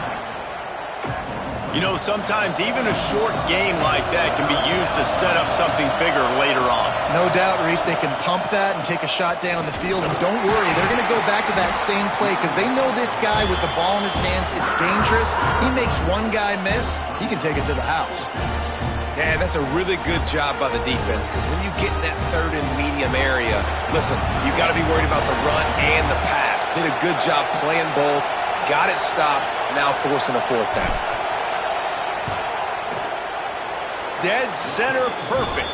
Speaker 1: You know, sometimes even a short game like that can be used to set up something bigger later on.
Speaker 3: No doubt, Reese, they can pump that and take a shot down the field. And don't worry, they're going to go back to that same play because they know this guy with the ball in his hands is dangerous. He makes one guy miss, he can take it to the house.
Speaker 2: Yeah, that's a really good job by the defense because when you get in that third and medium area, listen, you got to be worried about the run and the pass. Did a good job playing both, got it stopped, now forcing a fourth down.
Speaker 1: Dead center perfect.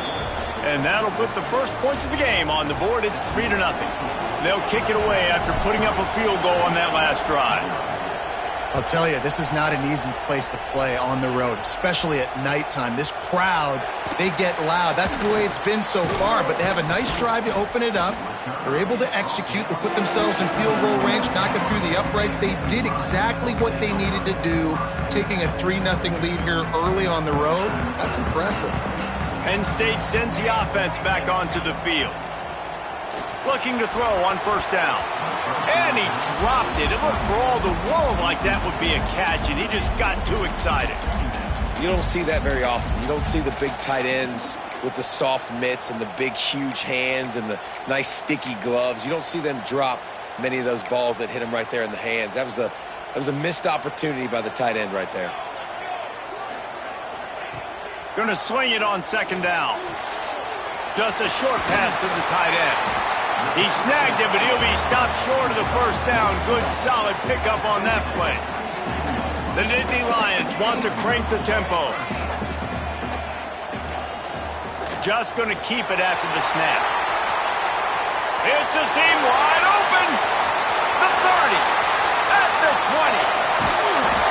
Speaker 1: And that'll put the first points of the game on the board. It's 3-0. They'll kick it away after putting up a field goal on that last drive.
Speaker 3: I'll tell you, this is not an easy place to play on the road, especially at nighttime. This crowd, they get loud. That's the way it's been so far, but they have a nice drive to open it up. They're able to execute. They put themselves in field goal range, knock it through the uprights. They did exactly what they needed to do, taking a 3-0 lead here early on the road. That's impressive.
Speaker 1: Penn State sends the offense back onto the field. Looking to throw on first down. And he dropped it. It looked for all the world like that would be a catch, and he just got too excited.
Speaker 2: You don't see that very often. You don't see the big tight ends with the soft mitts and the big, huge hands and the nice, sticky gloves. You don't see them drop many of those balls that hit them right there in the hands. That was a missed opportunity by the tight end right there.
Speaker 1: Going to swing it on second down. Just a short pass to the tight end. He snagged it, but he'll be stopped short of the first down. Good, solid pickup on that play. The Nittany Lions want to crank the tempo. Just going to keep it after the snap. It's a seam wide open. The 30. At the 20.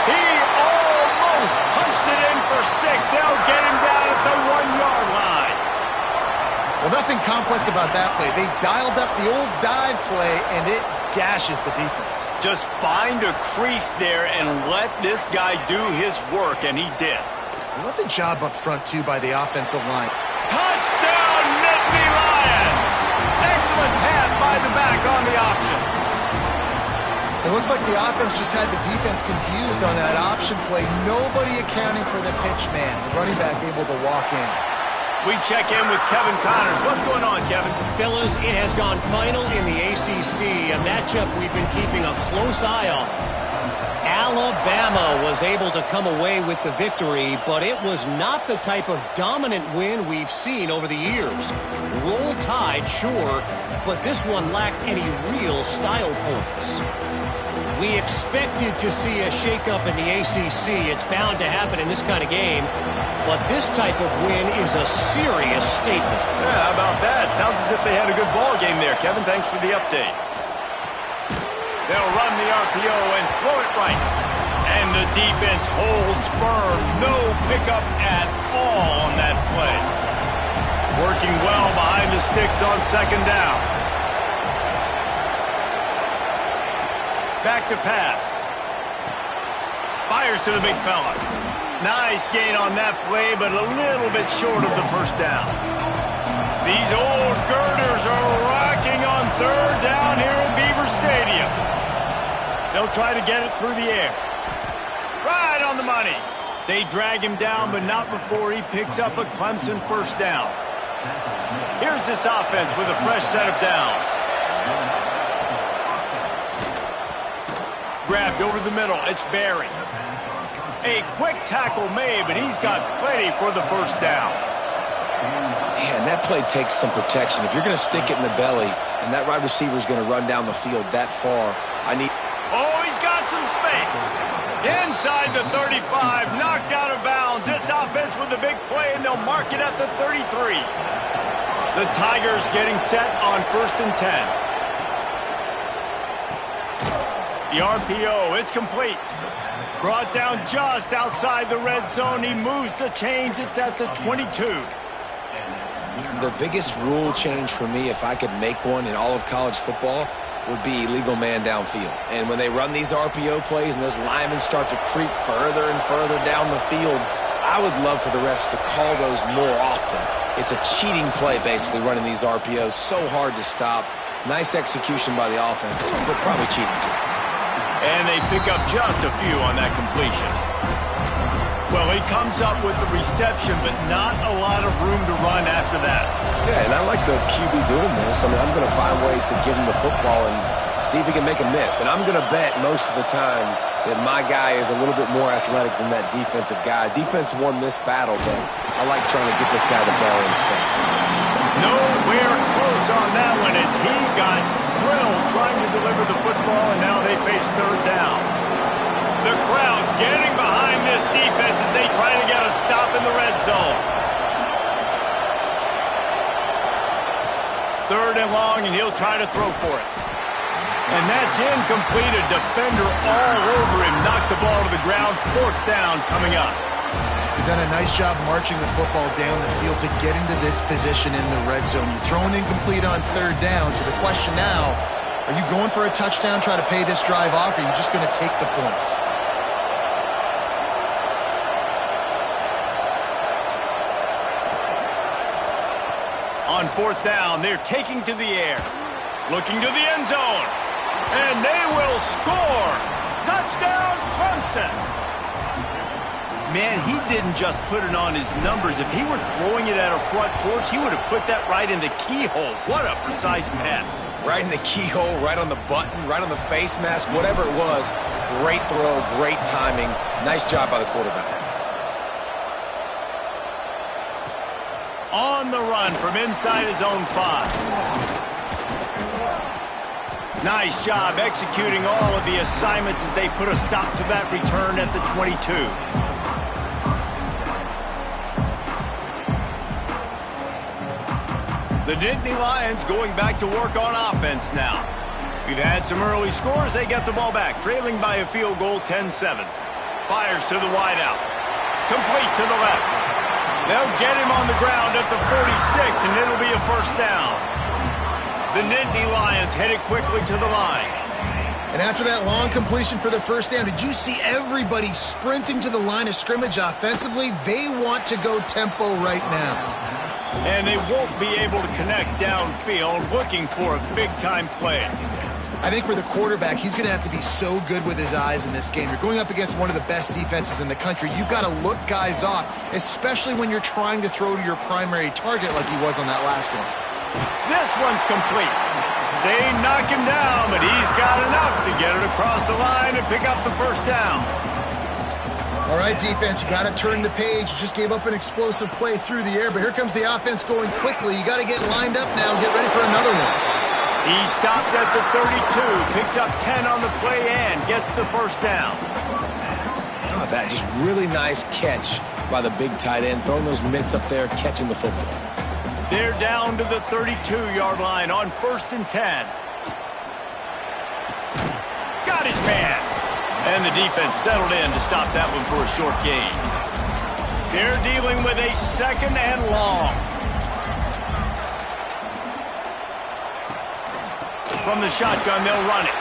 Speaker 1: He almost punched it in for 6. They'll get him down at the 1-yard line.
Speaker 3: Well, nothing complex about that play. They dialed up the old dive play, and it gashes the defense.
Speaker 1: Just find a crease there and let this guy do his work, and he did.
Speaker 3: I love the job up front, too, by the offensive line.
Speaker 1: Touchdown, Nittany Lions! Excellent pass by the back on the option.
Speaker 3: It looks like the offense just had the defense confused on that option play. Nobody accounting for the pitch man. The running back able to walk in.
Speaker 1: We check in with Kevin Connors. What's going on, Kevin?
Speaker 4: Fellas, it has gone final in the ACC, a matchup we've been keeping a close eye on. Alabama was able to come away with the victory, but it was not the type of dominant win we've seen over the years. Roll Tide, sure, but this one lacked any real style points. We expected to see a shakeup in the ACC. It's bound to happen in this kind of game. But this type of win is a serious statement.
Speaker 1: Yeah, how about that? Sounds as if they had a good ball game there. Kevin, thanks for the update. They'll run the RPO and throw it right. And the defense holds firm. No pickup at all on that play. Working well behind the sticks on second down. Back to pass. Fires to the big fella. Nice gain on that play, but a little bit short of the first down. These old girders are rocking on third down here at Beaver Stadium. They'll try to get it through the air. Right on the money. They drag him down, but not before he picks up a Clemson first down. Here's this offense with a fresh set of downs. Grabbed over the middle. It's Barry. A quick tackle made, but he's got plenty for the first down.
Speaker 2: Man, that play takes some protection. If you're going to stick it in the belly and that wide receiver is going to run down the field that far,
Speaker 1: Oh, he's got some space. Inside the 35, knocked out of bounds. This offense with a big play, and they'll mark it at the 33. The Tigers getting set on 1st and 10. The RPO, it's complete. Brought down just outside the red zone. He moves the chains. It's at the 22.
Speaker 2: The biggest rule change for me, if I could make one in all of college football, would be illegal man downfield. And when they run these RPO plays and those linemen start to creep further and further down the field, I would love for the refs to call those more often. It's a cheating play, basically, running these RPOs. So hard to stop. Nice execution by the offense, but probably cheating too.
Speaker 1: And they pick up just a few on that completion. Well, he comes up with the reception, but not a lot of room to run after that.
Speaker 2: Yeah, and I like the QB doing this. I mean, I'm going to find ways to give him the football and see if he can make a miss. And I'm going to bet most of the time that my guy is a little bit more athletic than that defensive guy. Defense won this battle, but I like trying to get this guy the ball in space.
Speaker 1: Nowhere close on that one as he got drilled trying to deliver the football, and now they face third down. The crowd getting behind this defense as they try to get a stop in the red zone. Third and long, and he'll try to throw for it. And that's incomplete. A defender all over him. Knocked the ball to the ground. Fourth down coming up.
Speaker 3: You've done a nice job marching the football down the field to get into this position in the red zone. You're throwing incomplete on third down, so the question now, are you going for a touchdown, try to pay this drive off, or are you just going to take the points?
Speaker 1: On fourth down, they're taking to the air. Looking to the end zone. And they will score. Touchdown, Clemson. Man, he didn't just put it on his numbers. If he were throwing it at a front porch, he would have put that right in the keyhole. What a precise pass.
Speaker 2: Right in the keyhole, right on the button, right on the face mask, whatever it was. Great throw, great timing. Nice job by the quarterback.
Speaker 1: On the run from inside his own 5. Nice job executing all of the assignments as they put a stop to that return at the 22. The Nittany Lions going back to work on offense now. We've had some early scores. They get the ball back, trailing by a field goal 10-7. Fires to the wideout. Complete to the left. They'll get him on the ground at the 46, and it'll be a first down. The Nittany Lions headed quickly to the line.
Speaker 3: And after that long completion for the first down, did you see everybody sprinting to the line of scrimmage offensively? They want to go tempo right now.
Speaker 1: And they won't be able to connect downfield, looking for a big-time play.
Speaker 3: I think for the quarterback, he's going to have to be so good with his eyes in this game. You're going up against one of the best defenses in the country. You've got to look guys off, especially when you're trying to throw to your primary target like he was on that last one.
Speaker 1: This one's complete. They knock him down, but he's got enough to get it across the line and pick up the first down.
Speaker 3: All right, defense, you got to turn the page. You just gave up an explosive play through the air, but here comes the offense going quickly. You got to get lined up now and get ready for another one.
Speaker 1: He stopped at the 32, picks up 10 on the play and gets the first down.
Speaker 2: Oh, that just really nice catch by the big tight end, throwing those mitts up there, catching the football.
Speaker 1: They're down to the 32-yard line on 1st and 10. Got his man. And the defense settled in to stop that one for a short gain. They're dealing with a second and long. From the shotgun, they'll run it.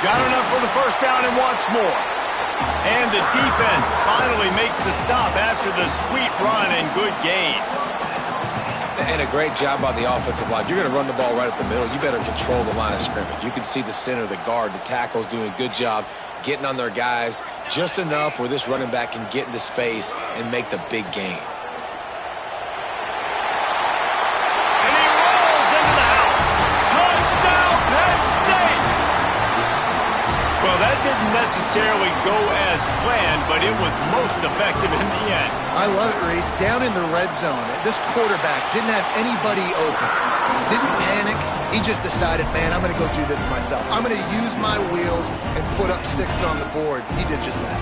Speaker 1: Got enough for the first down and wants more. And the defense finally makes the stop after the sweet run and good gain.
Speaker 2: And a great job by the offensive line. You're going to run the ball right at the middle. You better control the line of scrimmage. You can see the center, the guard, the tackles doing a good job getting on their guys just enough where this running back can get into space and make the big gain.
Speaker 1: And he rolls into the house. Touchdown, Penn State! Well, that didn't necessarily go as planned, but it was most effective in the end.
Speaker 3: I love it, Reese. Down in the red zone, this quarterback didn't have anybody open. Didn't panic. He just decided, man, I'm going to go do this myself. I'm going to use my wheels and put up 6 on the board. He did just that.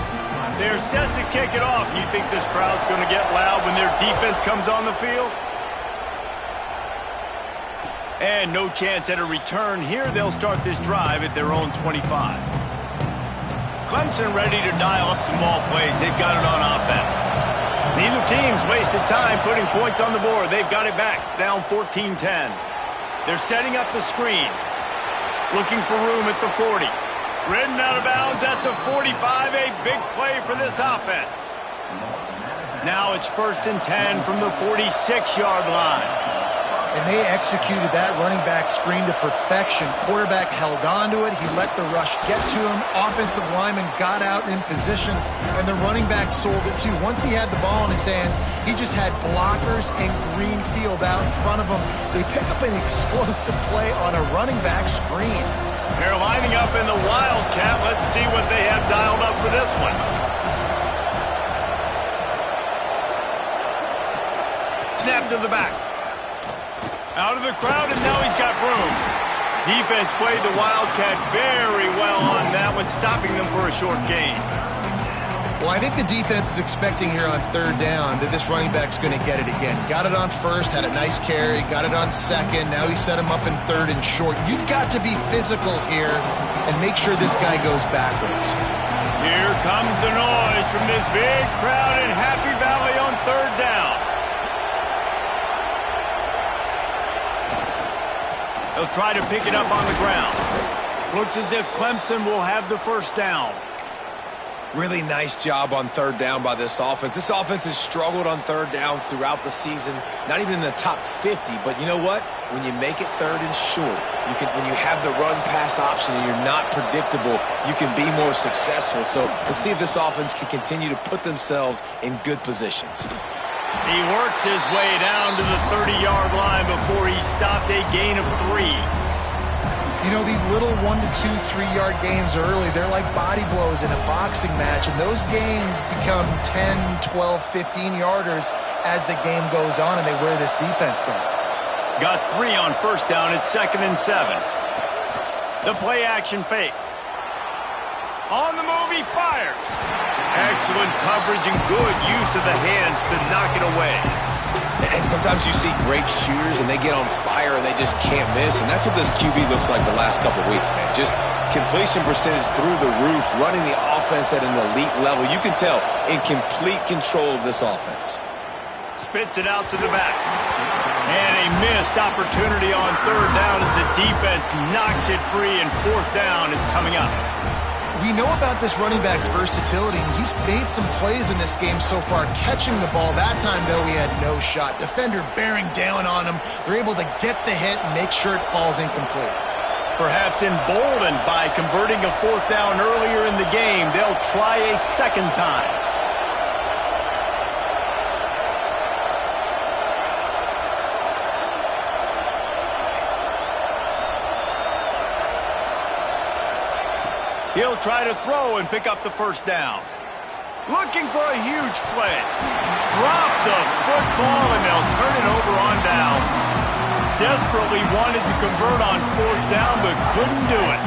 Speaker 1: They're set to kick it off. You think this crowd's going to get loud when their defense comes on the field? And no chance at a return here. They'll start this drive at their own 25. Clemson ready to dial up some ball plays. They've got it on offense. Neither team's wasted time putting points on the board. They've got it back, down 14-10. They're setting up the screen. Looking for room at the 40. Ridden out of bounds at the 45. A big play for this offense. Now it's 1st and 10 from the 46-yard line.
Speaker 3: And they executed that running back screen to perfection. Quarterback held on to it. He let the rush get to him. Offensive lineman got out in position, and the running back sold it too. Once he had the ball in his hands, he just had blockers and green field out in front of him. They pick up an explosive play on a running back screen.
Speaker 1: They're lining up in the Wildcat. Let's see what they have dialed up for this one. Snap to the back. Out of the crowd, and now he's got room. Defense played the Wildcat very well on that one, stopping them for a short gain.
Speaker 3: Well, I think the defense is expecting here on 3rd down that this running back's going to get it again. Got it on 1st, had a nice carry, got it on 2nd. Now he set him up in 3rd and short. You've got to be physical here and make sure this guy goes backwards.
Speaker 1: Here comes the noise from this big crowd in Happy Valley on 3rd down. They'll try to pick it up on the ground. Looks as if Clemson will have the 1st down.
Speaker 2: Really nice job on 3rd down by this offense. This offense has struggled on 3rd downs throughout the season. Not even in the top 50, but you know what? When you make it 3rd and short, when you have the run-pass option and you're not predictable, you can be more successful. So let's see if this offense can continue to put themselves in good positions.
Speaker 1: He works his way down to the 30-yard line before he stopped a gain of 3.
Speaker 3: You know, these little 1 to 2, 3-yard gains early, they're like body blows in a boxing match, and those gains become 10, 12, 15-yarders as the game goes on, and they wear this defense down.
Speaker 1: Got 3 on 1st down at 2nd and 7. The play-action fake. On the move, he fires. Excellent coverage and good use of the hands to knock it away.
Speaker 2: And sometimes you see great shooters and they get on fire and they just can't miss. And that's what this QB looks like the last couple of weeks, man. Just completion percentage through the roof, running the offense at an elite level. You can tell in complete control of this offense.
Speaker 1: Spits it out to the back. And a missed opportunity on 3rd down as the defense knocks it free, and 4th down is coming up.
Speaker 3: We know about this running back's versatility, and he's made some plays in this game so far, catching the ball. That time, though, he had no shot. Defender bearing down on him. They're able to get the hit and make sure it falls incomplete.
Speaker 1: Perhaps emboldened by converting a 4th down earlier in the game, they'll try a 2nd time. He'll try to throw and pick up the 1st down. Looking for a huge play. Drop the football, and they'll turn it over on downs. Desperately wanted to convert on 4th down, but couldn't do it.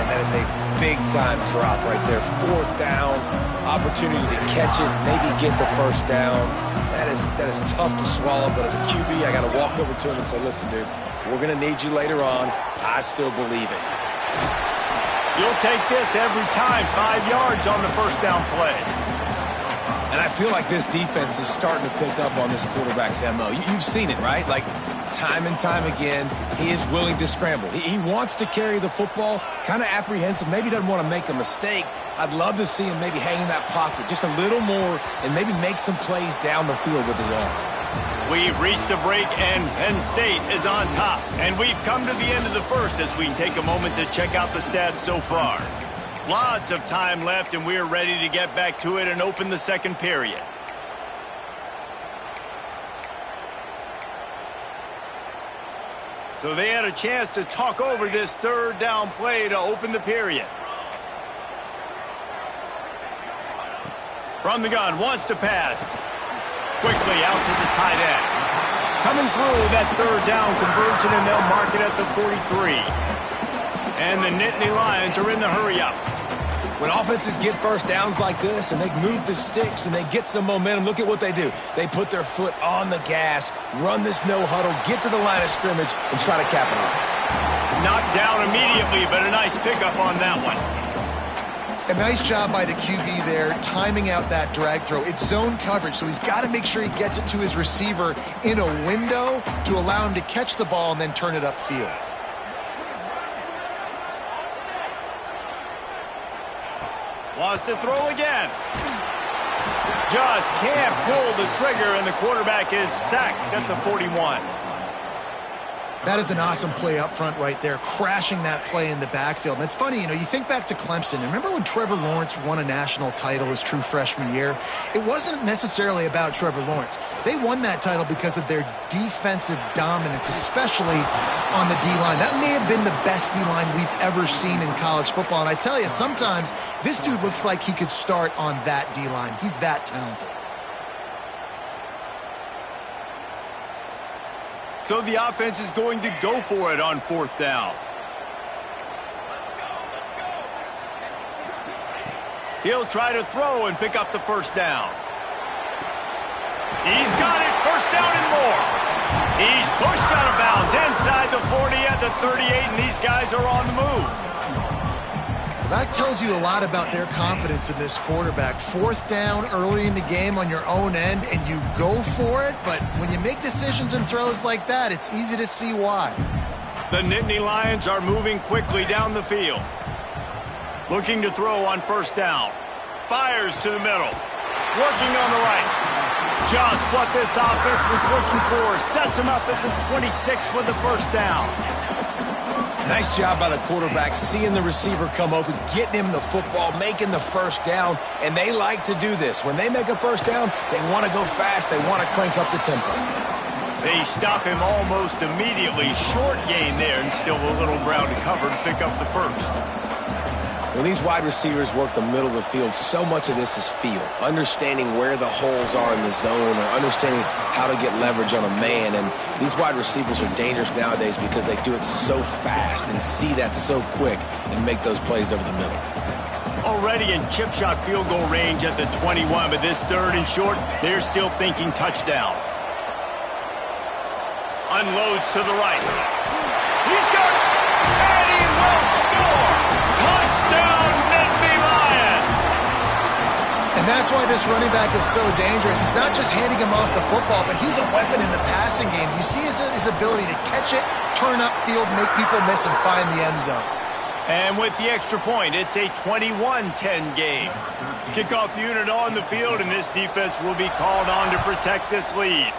Speaker 2: And that is a big-time drop right there. 4th down, opportunity to catch it, maybe get the 1st down. That is tough to swallow, but as a QB, I got to walk over to him and say, listen, dude, we're going to need you later on. I still believe it.
Speaker 1: You'll take this every time. 5 yards on the 1st down play.
Speaker 2: And I feel like this defense is starting to pick up on this quarterback's MO. You've seen it, right? Like, time and time again, he is willing to scramble. He wants to carry the football, kind of apprehensive, maybe doesn't want to make a mistake. I'd love to see him maybe hang in that pocket just a little more and maybe make some plays down the field with his arm.
Speaker 1: We've reached a break, and Penn State is on top. And we've come to the end of the 1st as we take a moment to check out the stats so far. Lots of time left, and we're ready to get back to it and open the 2nd period. So they had a chance to talk over this 3rd down play to open the period. From the gun, wants to pass. Quickly out to the tight end. Coming through that 3rd down conversion, and they'll mark it at the 43. And the Nittany Lions are in the hurry-up.
Speaker 2: When offenses get 1st downs like this and they move the sticks and they get some momentum, look at what they do. They put their foot on the gas, run this no-huddle, get to the line of scrimmage, and try to capitalize.
Speaker 1: Knocked down immediately, but a nice pickup on that one.
Speaker 3: A nice job by the QB there, timing out that drag throw. It's zone coverage, so he's got to make sure he gets it to his receiver in a window to allow him to catch the ball and then turn it upfield.
Speaker 1: Wants to throw again. Just can't pull the trigger, and the quarterback is sacked at the 41.
Speaker 3: That is an awesome play up front right there, crashing that play in the backfield. And it's funny, you think back to Clemson. Remember when Trevor Lawrence won a national title his true freshman year? It wasn't necessarily about Trevor Lawrence. They won that title because of their defensive dominance, especially on the D-line. That may have been the best D-line we've ever seen in college football. And I tell you, sometimes this dude looks like he could start on that D-line. He's that talented.
Speaker 1: So the offense is going to go for it on 4th down. He'll try to throw and pick up the first down. He's got it, first down and more. He's pushed out of bounds inside the 40 at the 38, and these guys are on the move.
Speaker 3: That tells you a lot about their confidence in this quarterback. 4th down early in the game on your own end, and you go for it, but when you make decisions and throws like that, it's easy to see why.
Speaker 1: The Nittany Lions are moving quickly down the field. Looking to throw on 1st down. Fires to the middle. Working on the right. Just what this offense was looking for. Sets him up at the 26 with the first down.
Speaker 2: Nice job by the quarterback, seeing the receiver come open, getting him the football, making the first down, and they like to do this. When they make a first down, they want to go fast, they want to crank up the tempo.
Speaker 1: They stop him almost immediately. Short gain there, and still a little ground to cover to pick up the first.
Speaker 2: When these wide receivers work the middle of the field, so much of this is feel. Understanding where the holes are in the zone, or understanding how to get leverage on a man. And these wide receivers are dangerous nowadays because they do it so fast and see that so quick and make those plays over the middle.
Speaker 1: Already in chip shot field goal range at the 21, but this 3rd and short, they're still thinking touchdown. Unloads to the right. He's got it, and he will score! Touchdown, Nittany Lions!
Speaker 3: And that's why this running back is so dangerous. It's not just handing him off the football, but he's a weapon in the passing game. You see his ability to catch it, turn upfield, make people miss, and find the end zone.
Speaker 1: And with the extra point, it's a 21-10 game. Kickoff unit on the field, and this defense will be called on to protect this lead.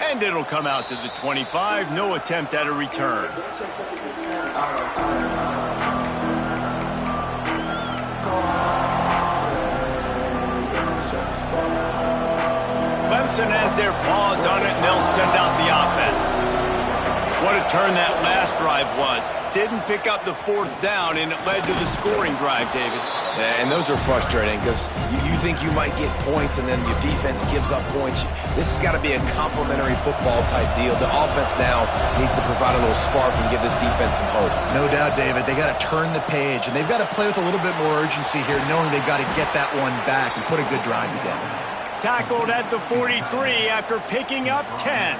Speaker 1: And it'll come out to the 25. No attempt at a return. Clemson has their paws on it, and they'll send out the offense. What a turn that last drive was. Didn't pick up the 4th down, and it led to the scoring drive, David.
Speaker 2: Yeah, and those are frustrating because you think you might get points, and then your defense gives up points. This has got to be a complementary football type deal. The offense now needs to provide a little spark and give this defense some hope.
Speaker 3: No doubt, David. They got to turn the page, and they've got to play with a little bit more urgency here, knowing they've got to get that one back and put a good drive together.
Speaker 1: Tackled at the 43 after picking up 10.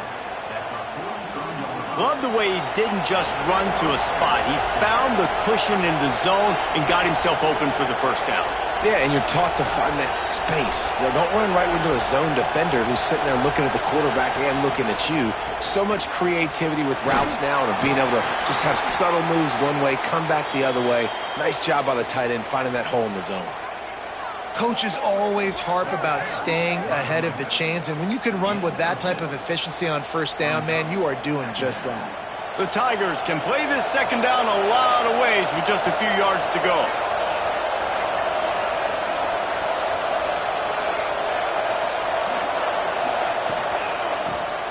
Speaker 1: Love the way he didn't just run to a spot. He found the cushion in the zone and got himself open for the first down.
Speaker 2: Yeah, and you're taught to find that space. Don't run right into a zone defender who's sitting there looking at the quarterback and looking at you. So much creativity with routes now and being able to just have subtle moves one way, come back the other way. Nice job by the tight end finding that hole in the zone.
Speaker 3: Coaches always harp about staying ahead of the chains, and when you can run with that type of efficiency on 1st down, man, you are doing just that.
Speaker 1: The Tigers can play this 2nd down a lot of ways with just a few yards to go.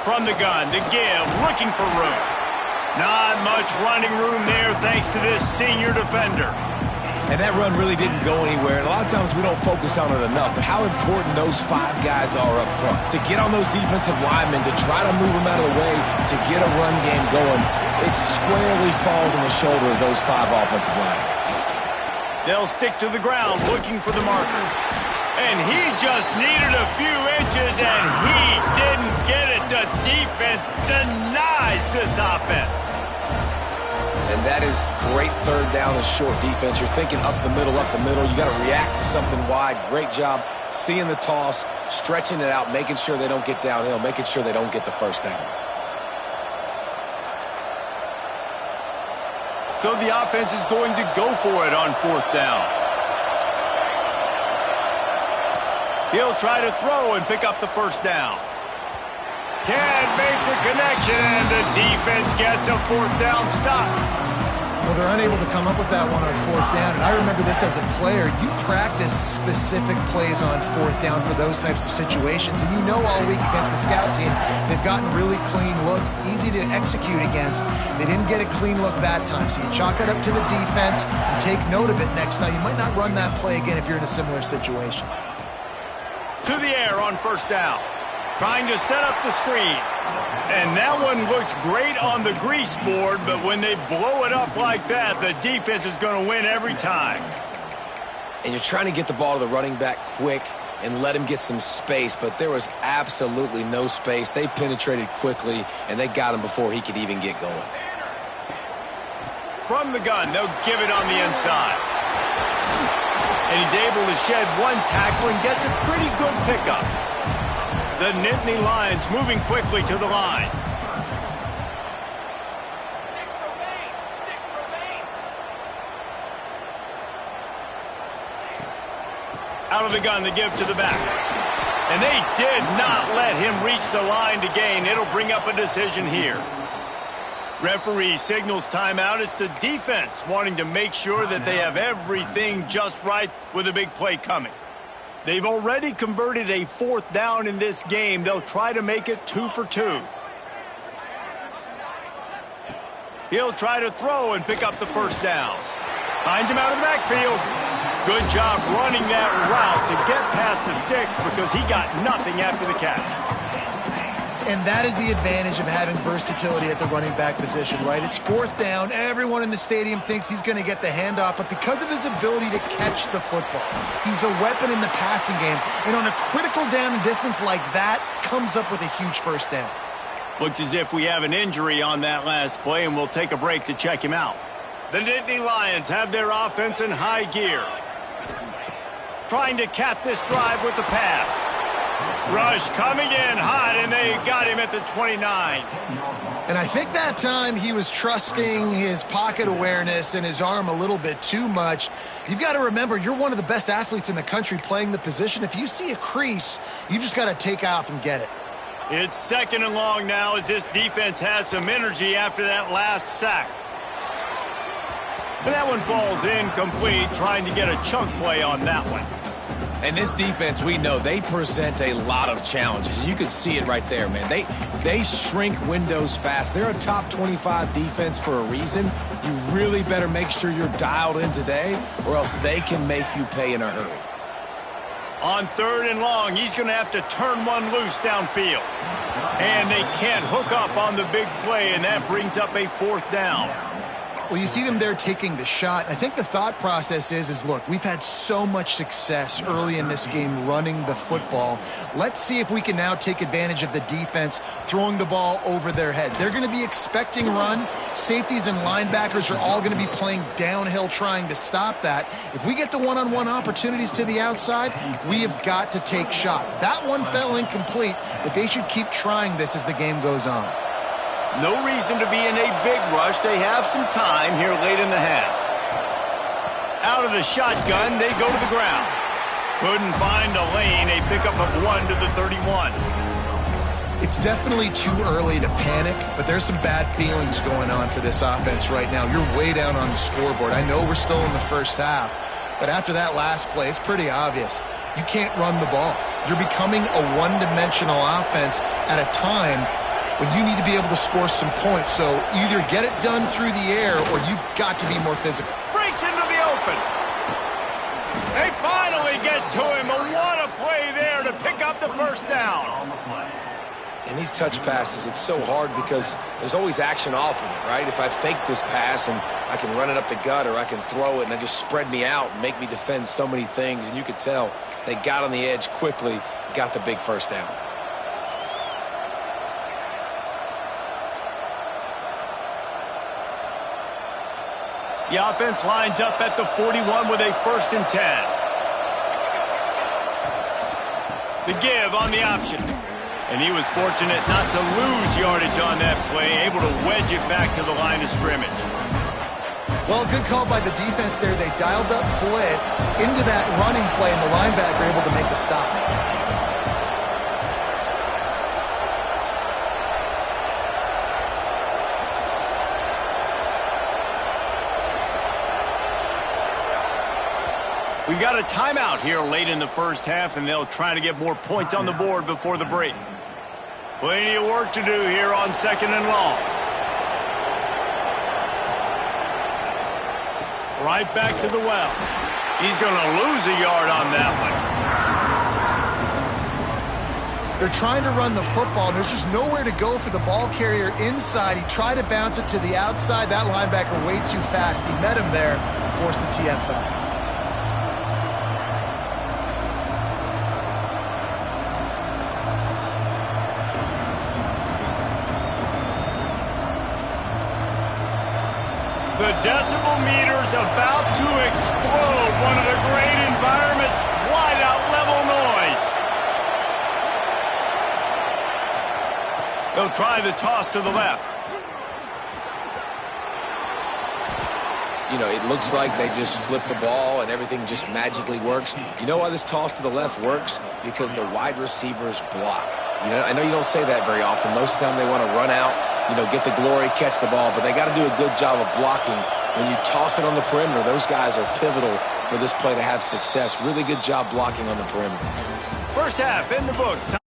Speaker 1: From the gun, to give, looking for room. Not much running room there thanks to this senior defender.
Speaker 2: And that run really didn't go anywhere. And a lot of times we don't focus on it enough. But how important those 5 guys are up front. To get on those defensive linemen, to try to move them out of the way, to get a run game going, it squarely falls on the shoulder of those 5 offensive linemen.
Speaker 1: They'll stick to the ground looking for the marker. And he just needed a few inches, and he didn't get it. The defense denies this offense.
Speaker 2: And that is great third down and short defense. You're thinking up the middle, up the middle. You got to react to something wide. Great job seeing the toss, stretching it out, making sure they don't get downhill, making sure they don't get the first down.
Speaker 1: So the offense is going to go for it on fourth down. He'll try to throw and pick up the first down. Can't make the connection, and the defense gets a fourth down stop.
Speaker 3: Well, they're unable to come up with that one on fourth down, and I remember this as a player. You practice specific plays on fourth down for those types of situations, and you know all week against the scout team, they've gotten really clean looks, easy to execute against. They didn't get a clean look that time, so you chalk it up to the defense and take note of it next time. You might not run that play again if you're in a similar situation.
Speaker 1: To the air on first down. Trying to set up the screen. And that one looked great on the grease board, but when they blow it up like that, the defense is going to win every time.
Speaker 2: And you're trying to get the ball to the running back quick and let him get some space, but there was absolutely no space. They penetrated quickly, and they got him before he could even get going.
Speaker 1: From the gun, they'll give it on the inside. And he's able to shed one tackle and gets a pretty good pickup. The Nittany Lions moving quickly to the line. Out of the gun to give to the back. And they did not let him reach the line to gain. It'll bring up a decision here. Referee signals timeout. It's the defense wanting to make sure that they have everything just right with a big play coming. They've already converted a fourth down in this game. They'll try to make it 2 for 2. He'll try to throw and pick up the first down. Finds him out of the backfield. Good job running that route to get past the sticks because he got nothing after the catch.
Speaker 3: And that is the advantage of having versatility at the running back position, right? It's fourth down. Everyone in the stadium thinks he's going to get the handoff, but because of his ability to catch the football, he's a weapon in the passing game. And on a critical down and distance like that, comes up with a huge first down.
Speaker 1: Looks as if we have an injury on that last play, and we'll take a break to check him out. The Nittany Lions have their offense in high gear. Trying to cap this drive with the pass. Rush coming in hot, and they got him at the 29.
Speaker 3: And I think that time he was trusting his pocket awareness and his arm a little bit too much. You've got to remember, you're one of the best athletes in the country playing the position. If you see a crease, you just got to take off and get it.
Speaker 1: It's second and long now as this defense has some energy after that last sack. And that one falls incomplete, trying to get a chunk play on that one.
Speaker 2: And this defense, we know, they present a lot of challenges. And you can see it right there, man. They shrink windows fast. They're a top 25 defense for a reason. You really better make sure you're dialed in today, or else they can make you pay in a hurry.
Speaker 1: On third and long, he's going to have to turn one loose downfield. And they can't hook up on the big play, and that brings up a fourth down.
Speaker 3: Well, you see them there taking the shot. I think the thought process is look, we've had so much success early in this game running the football. Let's see if we can now take advantage of the defense throwing the ball over their head. They're going to be expecting run. Safeties and linebackers are all going to be playing downhill trying to stop that. If we get the one-on-one opportunities to the outside, we have got to take shots. That one fell incomplete, but they should keep trying this as the game goes on.
Speaker 1: No reason to be in a big rush. They have some time here late in the half. Out of the shotgun, they go to the ground. Couldn't find a lane. A pickup of 1 to the 31.
Speaker 3: It's definitely too early to panic, but there's some bad feelings going on for this offense right now. You're way down on the scoreboard. I know we're still in the first half, but after that last play, it's pretty obvious. You can't run the ball. You're becoming a one-dimensional offense at a time when you need to be able to score some points. So either get it done through the air or you've got to be more physical.
Speaker 1: Breaks into the open. They finally get to him. What a play there to pick up the first down.
Speaker 2: And these touch passes, it's so hard because there's always action off of it, right? If I fake this pass and I can run it up the gut, or I can throw it and they just spread me out and make me defend so many things. And you could tell they got on the edge quickly, got the big first down.
Speaker 1: The offense lines up at the 41 with a 1st and 10. The give on the option. And he was fortunate not to lose yardage on that play, able to wedge it back to the line of scrimmage.
Speaker 3: Well, good call by the defense there. They dialed up blitz into that running play, and the linebacker able to make the stop.
Speaker 1: We got a timeout here late in the first half, and they'll try to get more points on the board before the break. Plenty of work to do here on 2nd and long. Right back to the well. He's going to lose a yard on that one.
Speaker 3: They're trying to run the football, and there's just nowhere to go for the ball carrier inside. He tried to bounce it to the outside. That linebacker way too fast. He met him there and forced the TFL.
Speaker 1: The decibel meter's about to explode. One of the great environments, wide-out level noise. They'll try the toss to the left.
Speaker 2: You know, it looks like they just flip the ball and everything just magically works. You know why this toss to the left works? Because the wide receivers block. You know, I know you don't say that very often. Most of the time they want to run out, you know, get the glory, catch the ball, but they got to do a good job of blocking. When you toss it on the perimeter, those guys are pivotal for this play to have success. Really good job blocking on the perimeter.
Speaker 1: First half in the books.